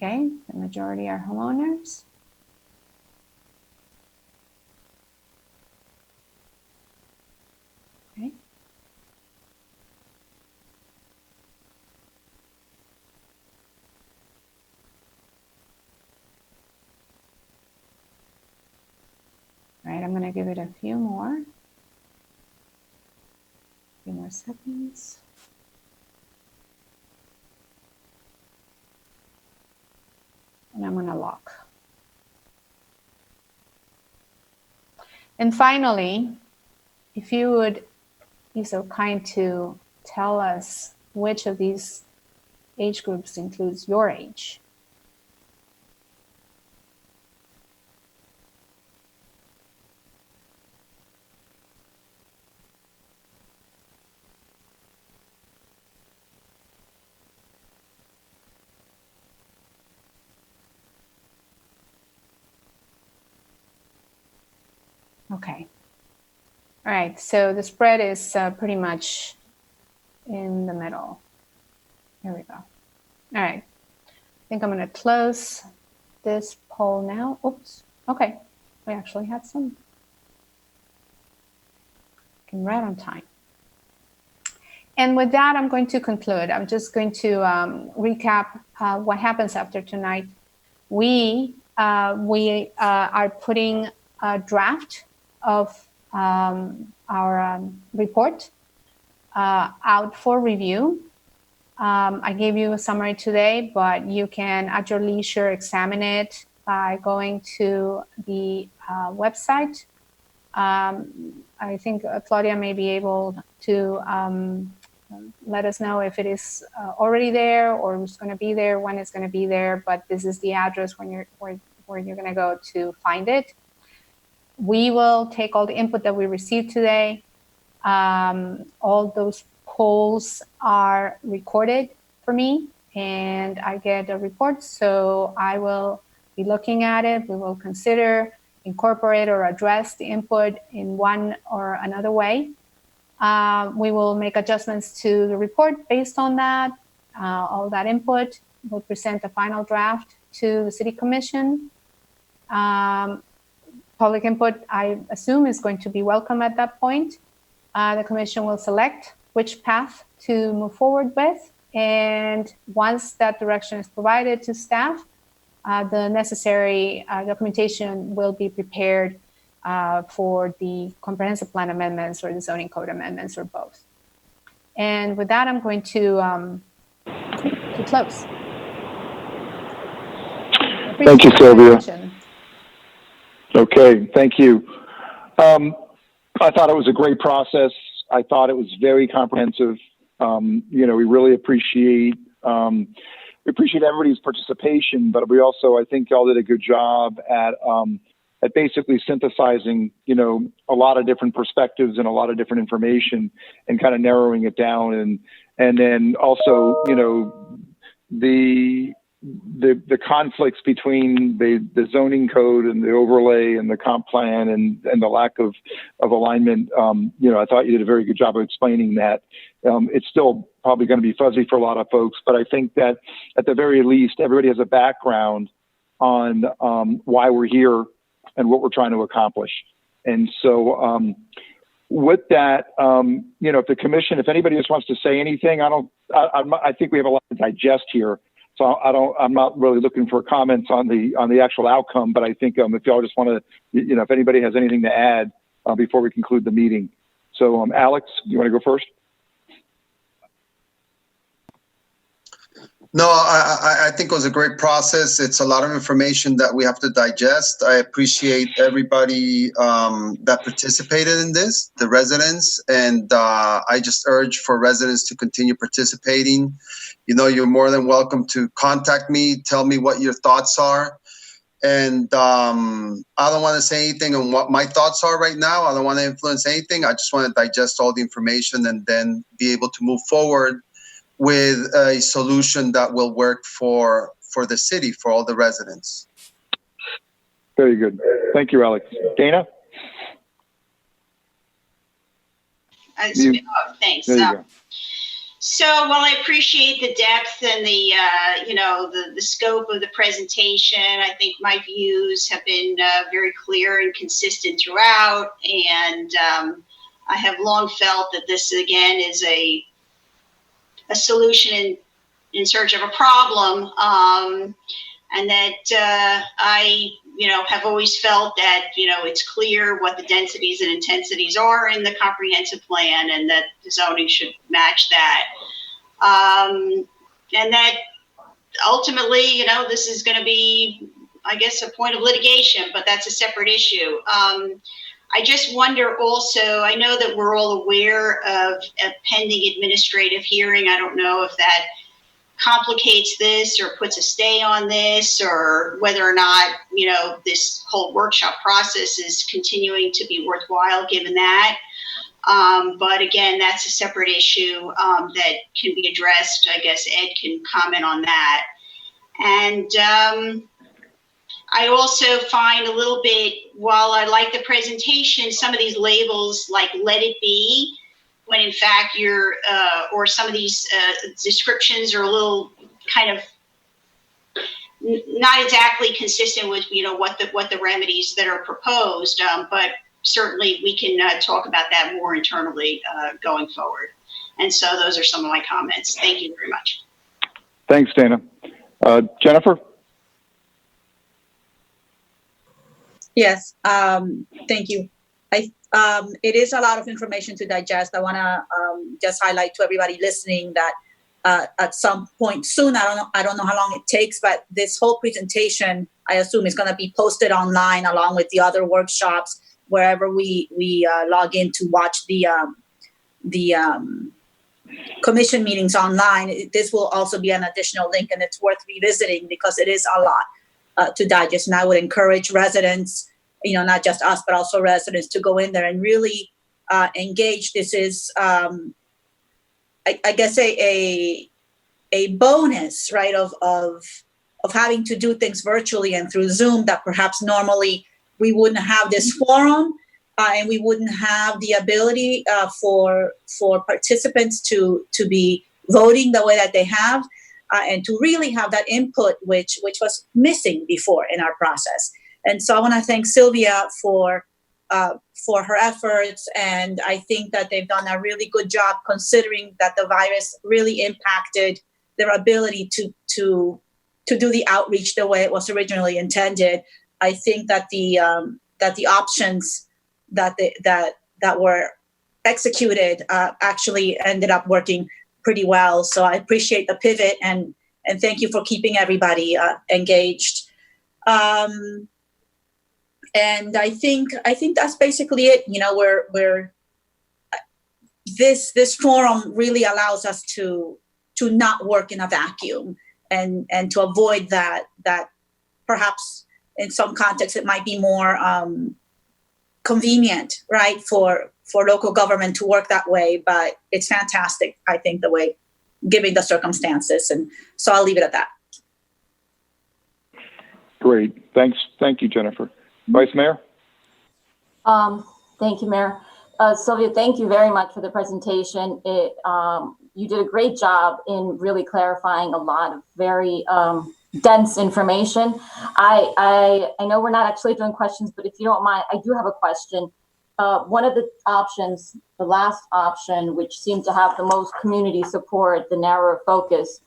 Okay, the majority are homeowners. Okay. All right, I'm going to give it a few more seconds. And I'm going to lock. And finally, if you would be so kind to tell us which of these age groups includes your age. Okay. All right, so the spread is pretty much in the middle. Here we go. All right, I think I'm going to close this poll now. Oops, okay, we actually had some. Came right on time. And with that, I'm going to conclude. I'm just going to recap what happens after tonight. We are putting a draft of our report out for review. I gave you a summary today, but you can at your leisure examine it by going to the website. I think Claudia may be able to let us know if it is already there or it's going to be there, when it's going to be there. But this is the address where you're going to go to find it. We will take all the input that we received today. All those polls are recorded for me, and I get a report. So I will be looking at it. We will consider, incorporate, or address the input in one or another way. We will make adjustments to the report based on that, all that input. We'll present a final draft to the City Commission. Public input, I assume, is going to be welcome at that point. The Commission will select which path to move forward with. And once that direction is provided to staff, the necessary documentation will be prepared for the comprehensive plan amendments or the zoning code amendments, or both. And with that, I'm going to close. Thank you, Sylvia. Okay, thank you. I thought it was a great process. I thought it was very comprehensive. We really appreciate everybody's participation, but we also, I think y'all did a good job at basically synthesizing, a lot of different perspectives and a lot of different information and kind of narrowing it down. And then also, the conflicts between the zoning code and the overlay and the comp plan and the lack of alignment. I thought you did a very good job of explaining that. It's still probably going to be fuzzy for a lot of folks, but I think that at the very least, everybody has a background on why we're here and what we're trying to accomplish. And so with that, if the commission, if anybody just wants to say anything, I think we have a lot to digest here. So I'm not really looking for comments on the actual outcome, but I think if y'all just want to, if anybody has anything to add before we conclude the meeting. So Alex, you want to go first? No, I think it was a great process. It's a lot of information that we have to digest. I appreciate everybody that participated in this, the residents, and I just urge for residents to continue participating. You're more than welcome to contact me, tell me what your thoughts are. And I don't want to say anything on what my thoughts are right now. I don't want to influence anything. I just want to digest all the information and then be able to move forward with a solution that will work for the city, for all the residents. Very good. Thank you, Alex. Dana? Thanks. There you go. So while I appreciate the depth and the scope of the presentation, I think my views have been very clear and consistent throughout. And I have long felt that this, again, is a solution in search of a problem, and that I have always felt that it's clear what the densities and intensities are in the comprehensive plan, and that the zoning should match that, and that ultimately this is going to be, I guess, a point of litigation, but that's a separate issue. I just wonder also, I know that we're all aware of a pending administrative hearing. I don't know if that complicates this or puts a stay on this, or whether or not, this whole workshop process is continuing to be worthwhile given that. But again, that's a separate issue that can be addressed. I guess Ed can comment on that. And I also find a little bit, while I like the presentation, some of these labels like "Let It Be," when in fact or some of these descriptions are a little kind of not exactly consistent with what the remedies that are proposed. But certainly we can talk about that more internally going forward. And so those are some of my comments. Thank you very much. Thanks, Dana. Jennifer? Yes, thank you. It is a lot of information to digest. I want to just highlight to everybody listening that at some point soon, I don't know how long it takes, but this whole presentation, I assume, is going to be posted online along with the other workshops wherever we log in to watch the commission meetings online. This will also be an additional link, and it's worth revisiting because it is a lot to digest. And I would encourage residents, not just us, but also residents to go in there and really engage. This is, I guess, a bonus, right, of having to do things virtually and through Zoom that perhaps normally we wouldn't have this forum. And we wouldn't have the ability for participants to be voting the way that they have, and to really have that input, which was missing before in our process. And so I want to thank Sylvia for her efforts, and I think that they've done a really good job considering that the virus really impacted their ability to do the outreach the way it was originally intended. I think that the options that were executed actually ended up working pretty well. So I appreciate the pivot, and thank you for keeping everybody engaged. And I think that's basically it. We're this forum really allows us to not work in a vacuum, and to avoid that perhaps in some contexts it might be more convenient, right, for local government to work that way, but it's fantastic, I think, the way, given the circumstances, and so I'll leave it at that. Great, thanks, thank you, Jennifer. Vice Mayor. Thank you, Mayor. Sylvia, thank you very much for the presentation. You did a great job in really clarifying a lot of very dense information. I know we're not actually doing questions, but if you don't mind, I do have a question. One of the options, the last option, which seemed to have the most community support, the narrower focus,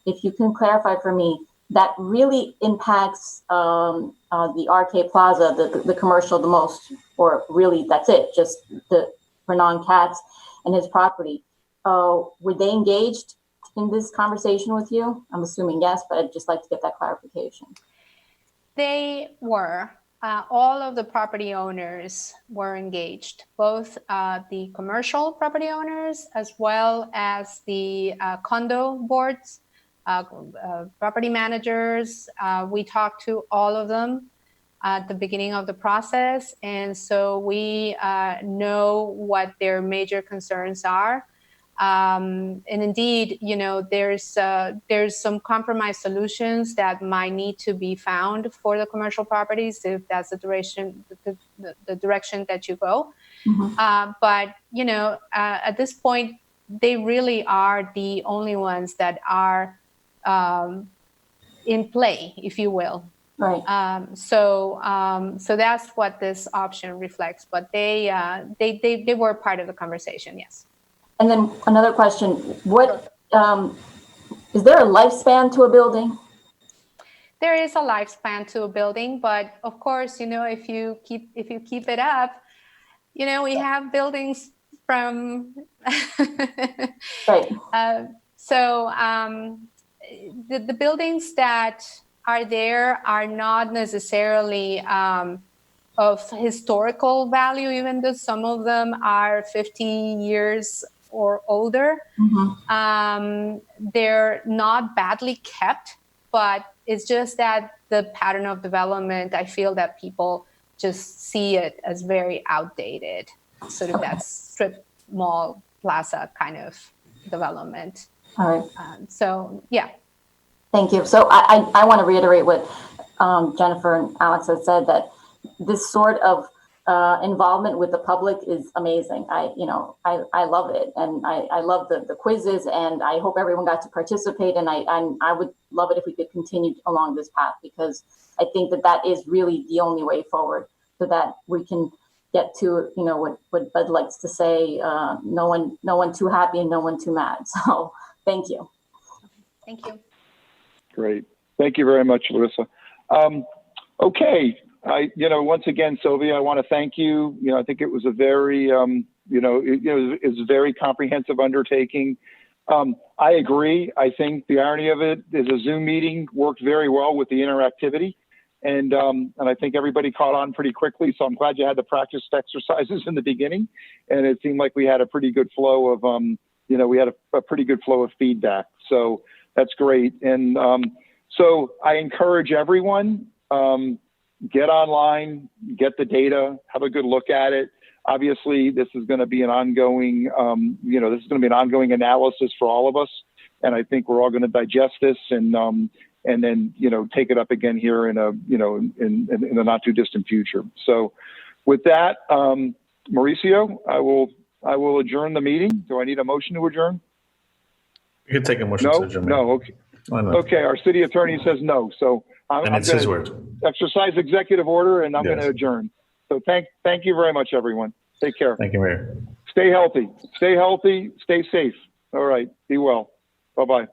if you can clarify for me, that really impacts the RK Plaza, the commercial the most, or really that's it, just for non-Katz and his property. Were they engaged in this conversation with you? I'm assuming yes, but I'd just like to get that clarification. They were. All of the property owners were engaged, both the commercial property owners as well as the condo boards, property managers. We talked to all of them at the beginning of the process, and so we know what their major concerns are. And indeed, there's some compromise solutions that might need to be found for the commercial properties if that's the direction that you go. Mm-hmm. But at this point, they really are the only ones that are in play, if you will. Right. So that's what this option reflects. But they were part of the conversation. Yes. And then another question, what is there a lifespan to a building? There is a lifespan to a building, but of course, if you keep it up, we have buildings from right. So the buildings that are there are not necessarily of historical value, even though some of them are 50 years or older. Mm-hmm. They're not badly kept, but it's just that the pattern of development, I feel that people just see it as very outdated, sort of that strip mall plaza kind of development. All right. So, yeah. Thank you. So I want to reiterate what Jennifer and Alex have said, that this sort of involvement with the public is amazing. I love it, and I love the quizzes, and I hope everyone got to participate. And I would love it if we could continue along this path, because I think that is really the only way forward, so that we can get to what Bud likes to say: no one too happy and no one too mad. So thank you. Thank you. Great. Thank you very much, Larissa. Okay. Once again, Sylvia, I want to thank you. I think it was a very, it's a very comprehensive undertaking. I agree. I think the irony of it is a Zoom meeting worked very well with the interactivity. And I think everybody caught on pretty quickly. So I'm glad you had the practice exercises in the beginning. And it seemed like we had a pretty good flow of we had a pretty good flow of feedback. So that's great. And so I encourage everyone, get online, get the data, have a good look at it. Obviously, this is going to be an ongoing, this is going to be an ongoing analysis for all of us. And I think we're all going to digest this and then, take it up again here in a not too distant future. So with that, Mauricio, I will adjourn the meeting. Do I need a motion to adjourn? You can take a motion to adjourn. No. Okay. Why not? Okay. Our city attorney says no. So I'm it's his word. Exercise executive order, and I'm Yes. going to adjourn. So thank you very much, everyone. Take care. Thank you, Mayor. Stay healthy. Stay healthy. Stay safe. All right. Be well. Bye-bye.